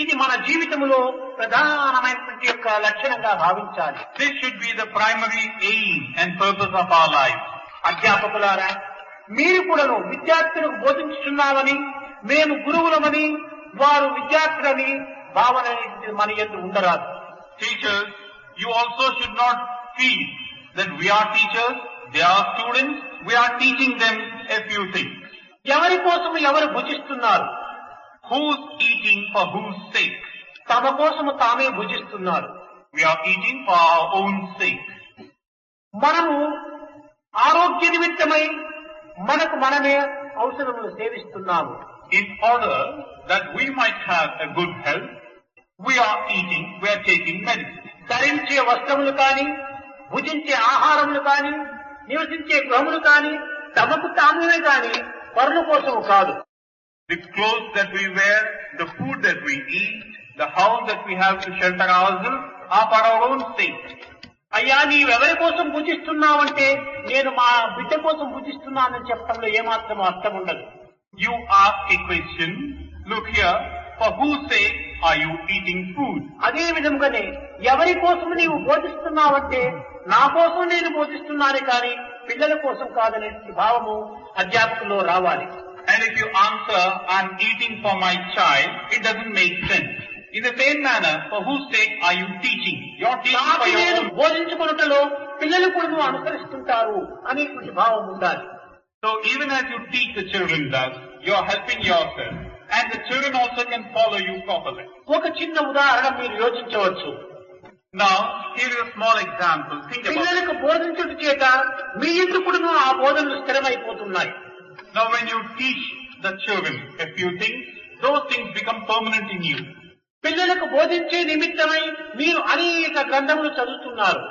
A: ఇది మన జీవితంలో ప్రధానమైనటువంటి యొక్క లక్షణంగా భావించాలి.
B: This should be the primary aim and purpose of our life.
A: అధ్యాపకులారా, మీరు కూడాను విద్యార్థులకు బోధించుతున్నామని, మేము గురువులమని, వారు విద్యార్థులని భావన మన యందు ఉండరాదు.
B: Teachers, you also should not feel that we are teachers, they are students, we are teaching them a few things.
A: ఎవరి కోసం ఎవరు భుజిస్తున్నారు?
B: Who's eating for whose sake?
A: తమ కోసము తామే భుజిస్తున్నారు.
B: We are eating for our own sake.
A: మనము ఆరోగ్య నిమిత్తమై మనకు మనమే ఔషధములు సేవిస్తున్నాము.
B: In order that we might have a good health, we are eating, we are taking medicine.
A: ధరించే వస్త్రములు కానీ, భుజించే ఆహారములు కానీ, నివసించే గృహములు కాని తమకు తామే కాని పరుల కోసం కాదు.
B: The clothes that we wear, the food that we eat, the house that we have to shelter ourselves are for our own sake.
A: అయ్యా నీవెవరి కోసం పూజిస్తున్నావంటే నేను మా బిడ్డ కోసం పూజిస్తున్నానని చెప్పడంలో ఏమాత్రం అర్థం ఉండదు.
B: You ask a question, look here, for whose sake are you eating food?
A: అదే విధంగానే ఎవరి కోసం నీవు బోధిస్తున్నావంటే నా కోసం నేను బోధిస్తున్నాను కానీ పిల్లల కోసం కాదనే భావము అధ్యాపకుల్లో రావాలి.
B: And if you answer, I'm eating for my child, it doesn't make sense. In the same manner, for whose sake are you teaching? You're teaching for your
A: నేను
B: own.
A: బోధించుకున్నట్లో పిల్లలు కూడా నువ్వు అనుసరిస్తుంటారు అనేటువంటి భావం ఉండాలి.
B: So even as you teach the children thus, you're helping yourself. And the children also can follow you properly.
A: ఒక చిన్న ఉదాహరణ మీరు యోచించవచ్చు.
B: Now, here is a small example. Think about it.
A: పిల్లలకు బోధించుట చేత మీ ఇంటి కూడా ఆ బోధనలు స్థిరమైపోతున్నాయి.
B: Now when you teach the children a few things, those things become permanent in you.
A: పిల్లలకు బోధించే నిమిత్తమై మీరు అనేక గ్రంథములు చదువుతున్నారు.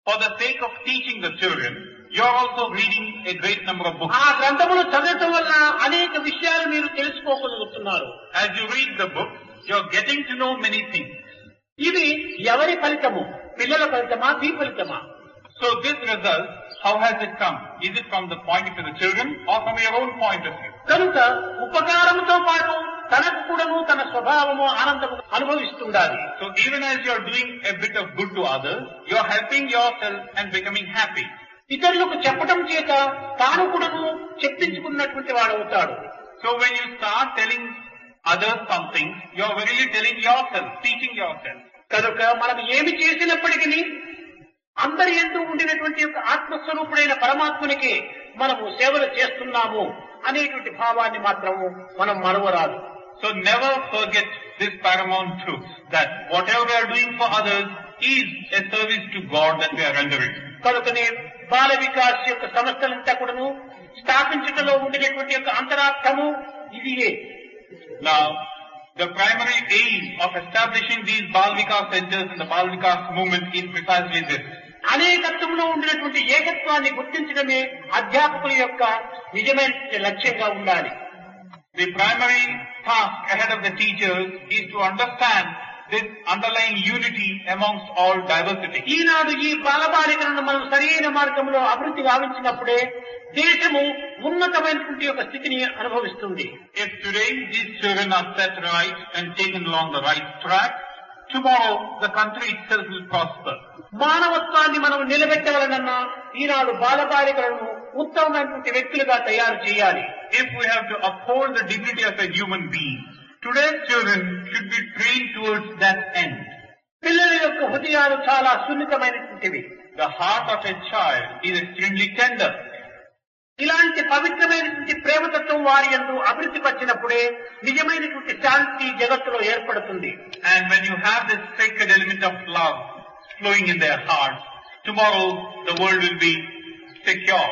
B: For the sake of teaching the children, you are also reading a great number of books.
A: ఆ గ్రంథములు చదవటం వల్ల అనేక విషయాలు మీరు తెలుసుకోగలుగుతున్నారు.
B: As you read the book, you are getting to know many things.
A: ఇది ఎవరి ఫలితము? పిల్లల ఫలితమా? మీ ఫలితమా?
B: So this result, how has it come? Is it from the point of view of the children or from your own point of view?
A: కనుక ఉపకారముతో పాటు తనకు కూడాను తన స్వభావము ఆనందము అనుభవిస్తుండాలి.
B: So even as you are doing a bit of good to others, you are helping yourself and becoming happy.
A: ఇతరులకు చెప్పటం చేత తాను కూడాను చెప్పించుకున్నటువంటి వాడు అవుతాడు.
B: So when you start telling others something, you are really telling yourself, teaching yourself.
A: కనుక మనం ఏమి చేసినప్పటికీ అందరి యందు ఉండినటువంటి యొక్క ఆత్మస్వరూపుడైన పరమాత్మనికి మనము సేవలు చేస్తున్నాము అనేటువంటి భావాన్ని మాత్రము మనం మరవరాదు.
B: So never forget this paramount truth, that whatever we are doing for others is a service to God that we are rendering.
A: కనుకనే బాల వికాస్ యొక్క సంస్థలంతా కూడాను స్థాపించటంలో ఉండినటువంటి యొక్క అంతరార్థము ఇదియే.
B: Now, the primary aim of establishing these Bal Vikas centers in the Bal Vikas movement is precisely this.
A: అనేకత్వంలో ఉండినటువంటి ఏకత్వాన్ని గుర్తించడమే అధ్యాపకుల యొక్క నిజమైన లక్ష్యంగా ఉండాలి.
B: The primary task ahead of the teachers is to understand this underlying unity amongst all diversity.
A: ఈనాడు ఈ బాలబాలికలను మనం సరైన మార్గంలో అభివృద్ధి గావించినప్పుడే దేశము ఉన్నతమైనటువంటి యొక్క స్థితిని అనుభవిస్తుంది.
B: If today these children are set right and taken along the right track, tomorrow the country itself will prosper.
A: మానవత్వాన్ని మనం నిలబెట్టవలనన్నా ఈనాడు బాలబాలికలను ఉత్తమమైనటువంటి వ్యక్తులుగా తయారు చేయాలి.
B: If we have to uphold the dignity of a human being, today's children should be trained towards that end.
A: పిల్లల యొక్క హృదయాలు చాలా సున్నితమైనటువంటివి.
B: The heart of a child is extremely tender.
A: ఇలాంటి పవిత్రమైనటువంటి ప్రేమతత్వం వారి యందు అభివృద్ధి పరిచినప్పుడే నిజమైనటువంటి శాంతి జగత్తులో ఏర్పడుతుంది.
B: And when you have this sacred element of love flowing in their hearts, tomorrow the world will be secure.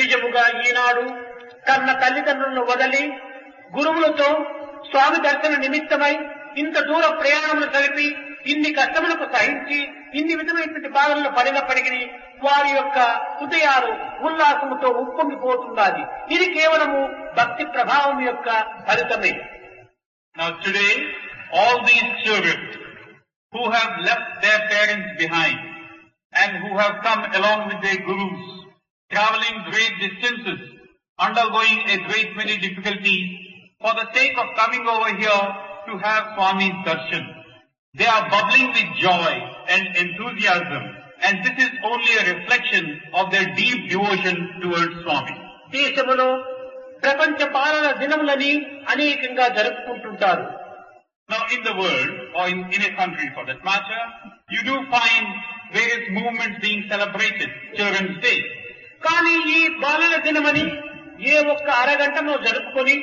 A: నిజముగా ఈనాడు కన్న తల్లిదండ్రులను వదిలి గురువులతో స్వామి దర్శన నిమిత్తమై ఇంత దూర ప్రయాణములు కలిపి ఇన్ని కష్టములకు సహించి ఇన్ని విధమైనటువంటి బాధలను పడినప్పటికీ వారి యొక్క హృదయాలు ఉల్లాసముతో ఉప్పొంగిపోతున్నది. ఇది కేవలము భక్తి ప్రభావం యొక్క ఫలితమే.
B: Now today, all these children who have left their parents behind and who have come along with their gurus, traveling great distances, undergoing a great many difficulties, for the sake of coming over here to have Swami's darshan, they are bubbling with joy and enthusiasm, and this is only a reflection of their deep devotion towards Swami.
A: దేశములో ప్రపంచ పాలన దినములని అనేకంగా జరుపుకుంటుంటారు.
B: Now in the world, or in a country for that matter, you do find various movements being celebrated, Children's Day.
A: కానీ ఈ బాలల దినమని ఏ ఒక్క అరగంటలో జరుపుకొని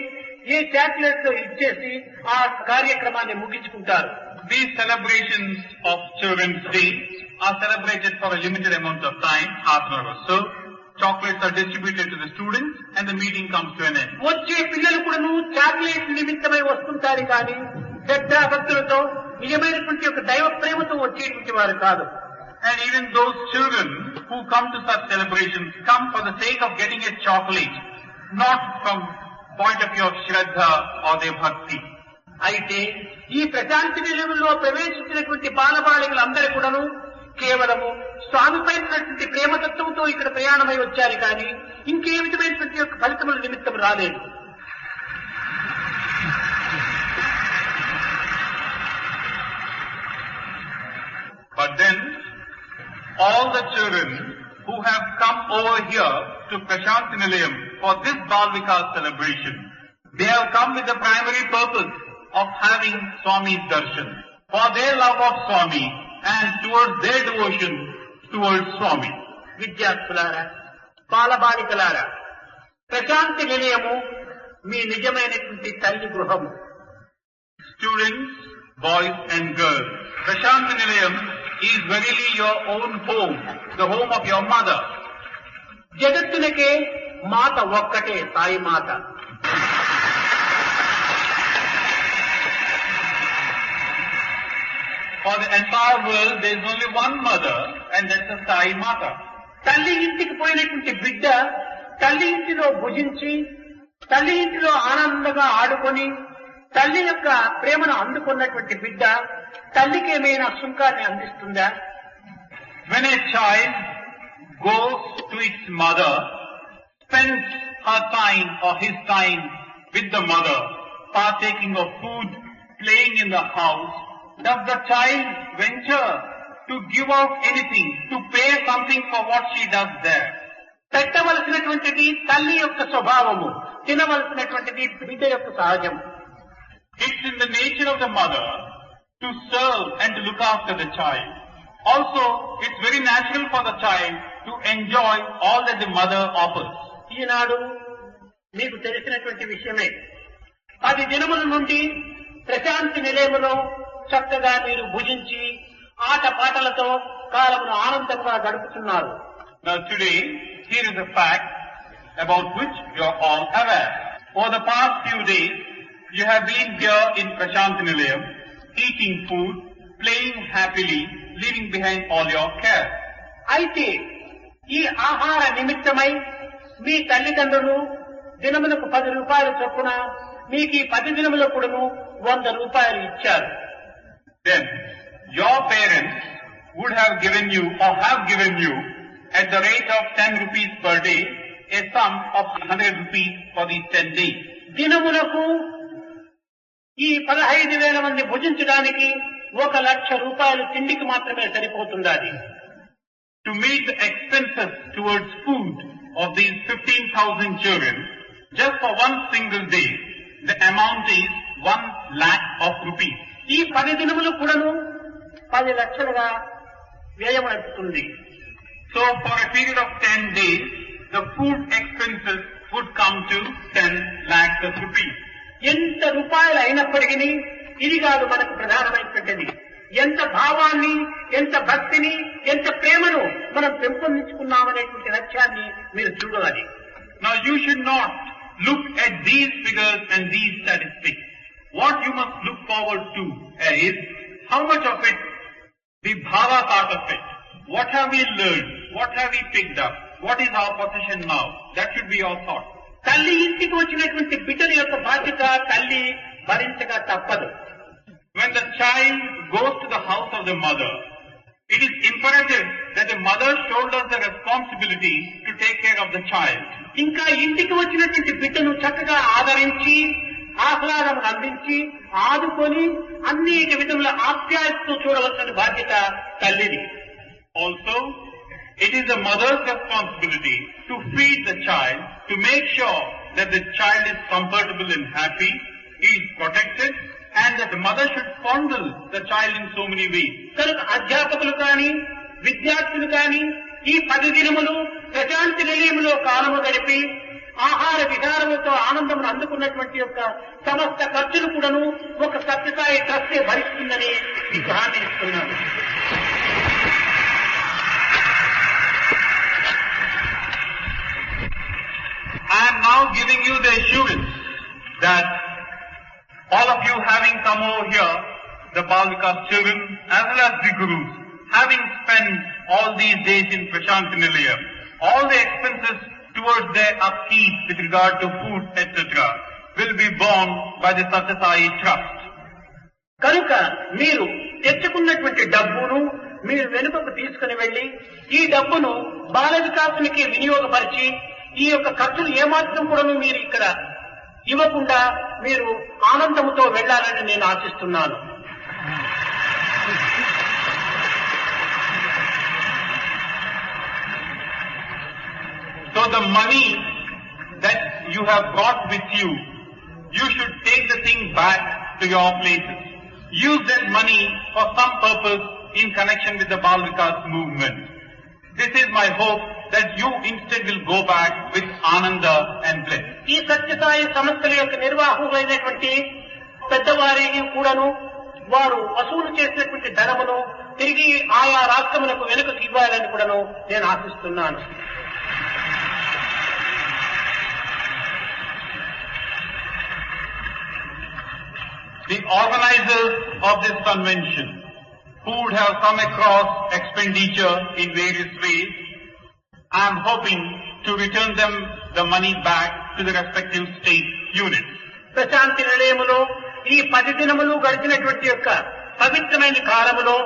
A: ఏ చాక్లెట్ ఇచ్చేసి ఆ కార్యక్రమాన్ని ముగించుకుంటారు.
B: These celebrations of Children's Day are celebrated for a limited amount of time, half an hour or so. Chocolates are distributed to the students and the meeting comes to an end.
A: వచ్చే పిల్లలు కూడాను chocolate నిమిత్తమై వస్తుంటారు కానీ శ్రద్ధా భక్తులతో నిజమైనటువంటి ఒక దైవ ప్రేమతో వచ్చేటువంటి వారు కాదు.
B: And even those children who come to such celebrations come for the sake of getting a chocolate, not from point of view of Shraddha or their bhakti.
A: అయితే ఈ ప్రశాంతి నిలయంలో ప్రవేశించినటువంటి బాలబాలికలందరూ కూడాను కేవలము స్వామిపై ఉన్నటువంటి ప్రేమతత్వంతో ఇక్కడ ప్రయాణమై వచ్చారు కానీ ఇంకే విధమైనటువంటి యొక్క ఫలితముల నిమిత్తం రాలేదు.
B: But then, all the children who have come over here to Prashanti Nilayam for this Bal Vikas celebration, they have come with the primary purpose of having Swami's darshan, for their love of Swami and towards their devotion towards Swami.
A: విద్యార్థులారా, బాలబాలికలారా, ప్రశాంతి నిలయము మీ నిజమైనటువంటి తల్లి గృహము.
B: Students, boys and girls, Prashanti Nilayam is verily your own home, the home of your mother.
A: జగత్తులకే మాత ఒక్కటే, సాయి మాత.
B: For the entire world, there is only one mother, and that's the Sai Mata.
A: తల్లి ఇంటికి పోయినటువంటి బిడ్డ తల్లి ఇంటిలో భుజించి తల్లి ఇంటిలో ఆనందంగా ఆడుకొని తల్లి యొక్క ప్రేమను అందుకున్నటువంటి బిడ్డ తల్లికి ఏమైనా సుంకాన్ని అందిస్తుందా?
B: When a child goes to its mother, spends her time or his time with the mother, partaking of food, playing in the house, does the child venture to give out anything, to pay something for what she does there?
A: పెట్టవలసినటువంటిది తల్లి యొక్క స్వభావము, తినవలసినటువంటిది బిడ్డ యొక్క సహజం.
B: It's in the nature of the mother to serve and to look after the child. Also, it's very natural for the child to enjoy all that the mother offers.
A: ఈనాడు మీకు తెలిసినటువంటి విషయమే. 10 దినముల నుండి ప్రశాంతి నిలయములో చక్కగా మీరు భుజించి ఆట పాటలతో కాలమును ఆనందంగా గడుపుతున్నారు.
B: Now today, here is a fact about which you are all aware. Over the past few days, you have been here in Prashanti Nilayam, eating food, playing happily, leaving behind all your care.
A: అయితే ఈ ఆహార నిమిత్తమై మీ తల్లిదండ్రులు దినములకు 10 రూపాయలు చొప్పున మీకు ఈ 10 దినముల కూడాను 100 రూపాయలు ఇచ్చారు.
B: Then your parents would have given you or have given you at the rate of 10 rupees per day a sum of 100 rupees for these 10 days.
A: దినములకు ఈ 15,000 మంది భుజించడానికి 1,00,000 రూపాయలు తిండికి మాత్రమే సరిపోతుండాలి.
B: To meet the expenses towards food of these 15,000 children, just for one single day, the amount is 1 lakh of rupees.
A: ఈ 10 దినములు కూడాను 10 లక్షలుగా వ్యయం అవుతుంది.
B: So for a period of 10 days, the food expenses would come to 10 lakhs of rupees.
A: ఎంత రూపాయలు అయినప్పటికీ ఇది కాదు మనకు ప్రధానమైనటువంటిది. ఎంత భావాన్ని, ఎంత భక్తిని, ఎంత ప్రేమను మనం పెంపొందించుకున్నామనేటువంటి లక్ష్యాన్ని మీరు చూడాలి.
B: Now you should not look at these figures and these statistics. What you must look forward to is how much of it, the bhava part of it. What have we learned? What have we picked up? What is our position now? That should be your thought.
A: తల్లి ఇంటికి వచ్చినటువంటి బిడ్డల యొక్క బాధ్యత తల్లి భరించగా తప్పదు.
B: When the child goes to the house of the mother, it is imperative that the mother shoulders the responsibility to take care of the child.
A: ఇంకా ఇంటికి వచ్చినటువంటి బిడ్డను చక్కగా ఆదరించి ఆహ్లాదం అందించి ఆదుకొని అనేక విధముల ఆప్యాయతతో చూడవలసిన బాధ్యత తల్లిది.
B: Also, it is the mother's responsibility to feed the child, to make sure that the child is comfortable and happy, is protected, and that the mother should fondle the child in so many ways.
A: కనుక అధ్యాపకులు కానీ విద్యార్థులు కానీ ఈ 10 దినములు ప్రశాంతి నిలయములో కాలము గడిపి ఆహార విహారములతో ఆనందమును అందుకున్నటువంటి యొక్క సమస్త ఖర్చులు కూడాను ఒక సత్యసాయి ట్రస్టే భరిస్తుందని మీకు హామీ ఇస్తున్నాను.
B: I am now giving you the assurance that all of you having come over here, the Bal Vikas children as well as the Gurus, having spent all these days in Prashant Nilayam. All the expenses towards their upkeep with regard to food, etc. will be borne by the Satyasai Trust.
A: కనుక మీరు తెచ్చుకున్నటువంటి డబ్బును మీరు వెనుకకు తీసుకుని వెళ్లి ఈ డబ్బును బాల వికాసానికి వినియోగపరిచి ఈ యొక్క ఖర్చులు ఏమాత్రం కూడా మీరు ఇక్కడ ఇవ్వకుండా మీరు ఆనందంతో వెళ్లాలని నేను ఆశిస్తున్నాను.
B: So the money that you have brought with you, you should take the thing back to your places. Use that money for some purpose in connection with the Bal Vikas movement. This is my hope that you instead will go back with Ananda and bliss.
A: ఈ సత్యసాయి సంస్థల యొక్క నిర్వాహకులైనటువంటి పెద్దవారికి కూడాను వారు వసూలు చేసినటువంటి ధనమును తిరిగి ఆయా రాష్ట్రములకు వెనుకకు ఇవ్వాలని కూడాను నేను ఆశిస్తున్నాను.
B: The organizers of this convention, who would have come across expenditure in various ways, I am hoping to return them the money back to the respective state units.
A: Prashanti నిలయములో ఈ 10 దినములు గడిచినటువంటి యొక్క పవిత్రమైన కాలములో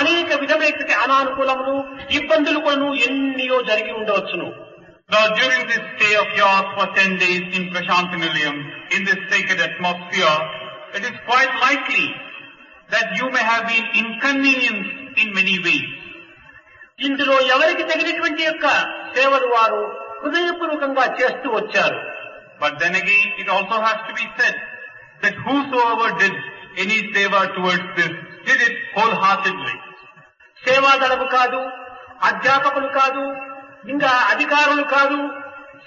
A: అనేక విధమైనటువంటి అనానుకూలములు ఇబ్బందులు కూడా ఎన్నో జరిగి ఉండవచ్చును.
B: Now during this stay of yours for 10 days in Prashant Nilayam, in this sacred atmosphere, it is quite likely that you may have been inconvenienced in many ways.
A: ఇందులో ఎవరికి తగినటువంటి యొక్క సేవలు వారు హృదయపూర్వకంగా చేస్తూ వచ్చారు.
B: But then again, it also has to be said that whosoever did any seva towards this, did it wholeheartedly.
A: సేవాదళము కాదు, అధ్యాపకులు కాదు, ఇంకా అధికారులు కాదు,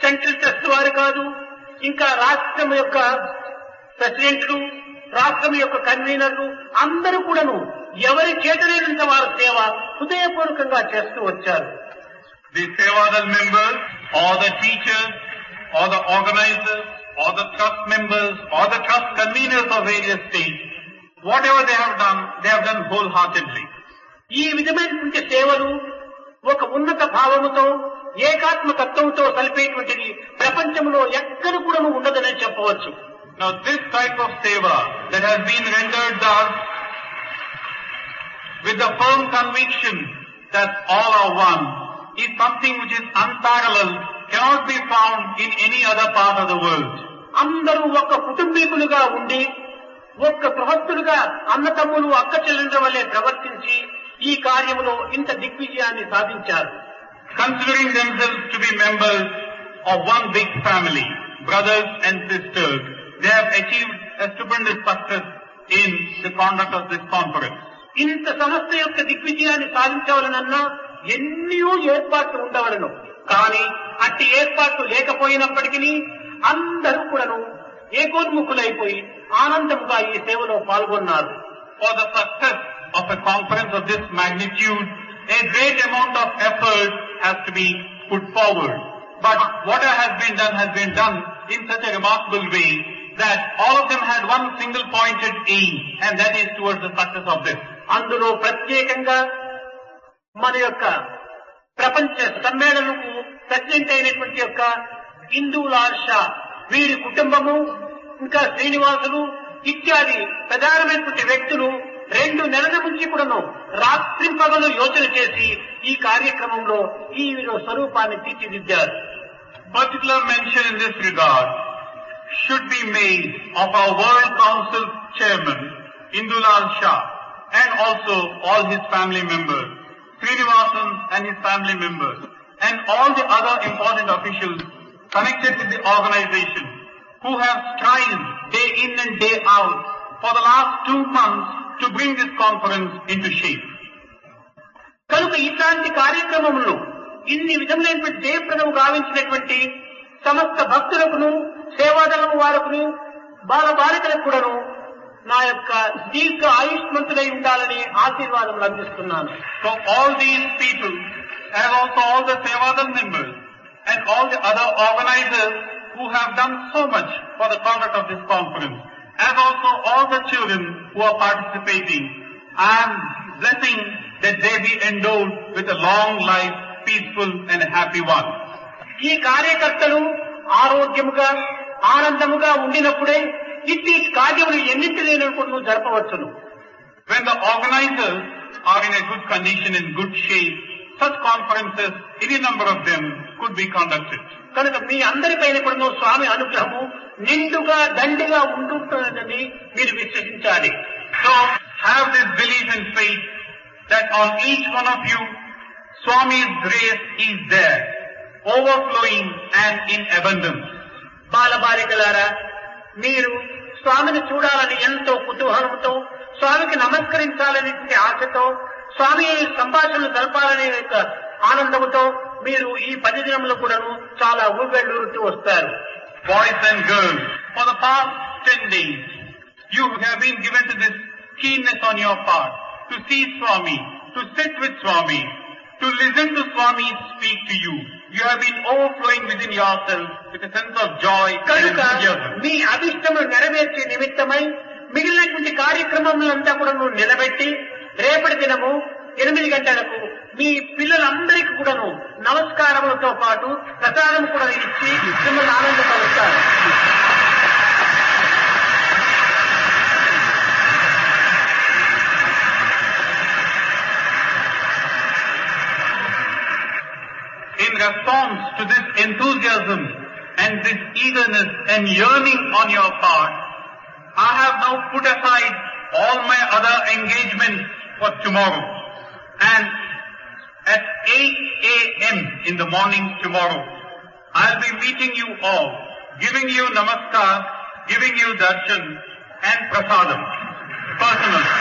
A: సెంట్రల్ ట్రస్ట్ వారు కాదు, ఇంకా రాష్ట్రం యొక్క ప్రెసిడెంట్లు, రాష్ట్రం యొక్క కన్వీనర్లు అందరూ కూడాను ఎవరి చేతనైనంత వారి సేవ హృదయపూర్వకంగా చేస్తూ వచ్చారు.
B: The Sevadal members, or the teachers, or the organizers, or the trust members, or the trust conveners of various states, whatever they have done wholeheartedly.
A: ఈ విధమైనటువంటి సేవలు ఒక ఉన్నత భావముతో ఏకాత్మ తత్వంతో కలిపేటువంటిది ప్రపంచంలో ఎక్కడ కూడా ఉండదని చెప్పవచ్చు.
B: Now this type of seva that has been rendered thus with the firm conviction that all are one is something which is unparalleled, cannot be found in any other part of the world.
A: అందరూ ఒక కుటుంబీకులుగా ఉండి ఒక్క బృహత్తులుగా అన్నతమ్ములు అక్క చెల్లెళ్ళ వల్లే ప్రవర్తించి ఈ కార్యములో ఇంత దిగ్విజయాన్ని సాధించారు.
B: Considering themselves to be members of one big family, brothers and sisters, they have achieved a stupendous success in the conduct of this conference.
A: ఇంత సంస్థ యొక్క దిగ్విజయాన్ని సాధించవలనన్నా ఎన్నో ఏర్పాట్లు ఉండవలను. కానీ అట్టి ఏర్పాట్లు లేకపోయినప్పటికీ అందరూ కూడాను ఏకోన్ముఖులైపోయి ఆనందంగా ఈ సేవలో పాల్గొన్నారు.
B: For the success of a conference of this magnitude, a great amount of effort has to be put forward. But whatever has been done in such a remarkable way that all of them had one single pointed aim, and that is towards the success of this.
A: అందులో ప్రత్యేకంగా మన యొక్క ప్రపంచ సమ్మేళనకు president అయినటువంటి యొక్క ఇందూలాల్ షా, వీరి కుటుంబము, ఇంకా శ్రీనివాసులు ఇత్యాది ప్రధానమైనటువంటి వ్యక్తులు 2 నెలల నుంచి కూడాను రాత్రింపగలు యోచన చేసి ఈ కార్యక్రమంలో ఈ స్వరూపాన్ని తీర్చిదిద్దారు.
B: Particular mention in this regard should be made of our World Council Chairman, Indulal Shah, and also all his family members, Srinivasan and his family members, and all the other important officials connected with the organization who have strived day in and day out for the last 2 months to bring this conference into shape.
A: కనుక ఇట్లాంటి కార్యక్రమములను ఇన్ని విధములైనటువంటి జయప్రదము గావించినటువంటి సమస్త భక్తులకును సేవాదళం వారకును బాలబాలికలకు కూడాను నా యొక్క దీర్ఘ ఆయుష్మంతులై ఉండాలని ఆశీర్వాదములు అందిస్తున్నాను.
B: So all these people, and also all the Sevadal members, and all the other organizers who have done so much for the conduct of this conference, as also all the children who are participating, I am blessing that they be endowed with a long life, peaceful and happy one.
A: ఈ కార్యకర్తలు ఆరోగ్యముగా ఆనందముగా ఉండినప్పుడే ఇట్టి కార్యములు ఎన్నింటినైనా కూడా జరపవచ్చును.
B: When the organizers are in a good condition, in good shape, such conferences, any number of them could be conducted.
A: కనుక మీ అందరిపైన కూడా స్వామి అనుగ్రహము నిండుగా దండిగా ఉంటుందని మీరు విశ్వసించాలి.
B: So have this belief and faith that on each one of you, Swami's grace is there, overflowing and in abundance.
A: బాలబాలికలారా, మీరు స్వామిని చూడాలని ఎంతో కుతూహలంతో, స్వామికి నమస్కరించాలనే ఆశతో, స్వామి సంభాషణలు జరపాలనే యొక్క ఆనందంతో మీరు ఈ 10 దినములు కూడాను చాలా ఊగళ్ళూరుతూ వస్తారు.
B: Boys and girls, for the past 10 days, you have been given to this keenness on your part to see Swami, to sit with Swami, to listen to Swami speak to you. You have been overflowing within yourself with a sense of joy and enthusiasm.
A: మీ అభిష్టములు నెరవేర్చే నిమిత్తమై మిగిలినటువంటి కార్యక్రమములంతా కూడా నిలబెట్టి రేపటి దినము 8 గంటలకు మీ పిల్లలందరికీ కూడాను నమస్కారములతో పాటు ప్రసాదం కూడా ఇచ్చి మిమ్మల్ని ఆనందపరుస్తారు.
B: In response to this enthusiasm and this eagerness and yearning on your part, I have now put aside all my other engagements for tomorrow. And at 8 a.m. in the morning tomorrow, I'll be meeting you all, giving you namaskar, giving you darshan and prasadam, personally.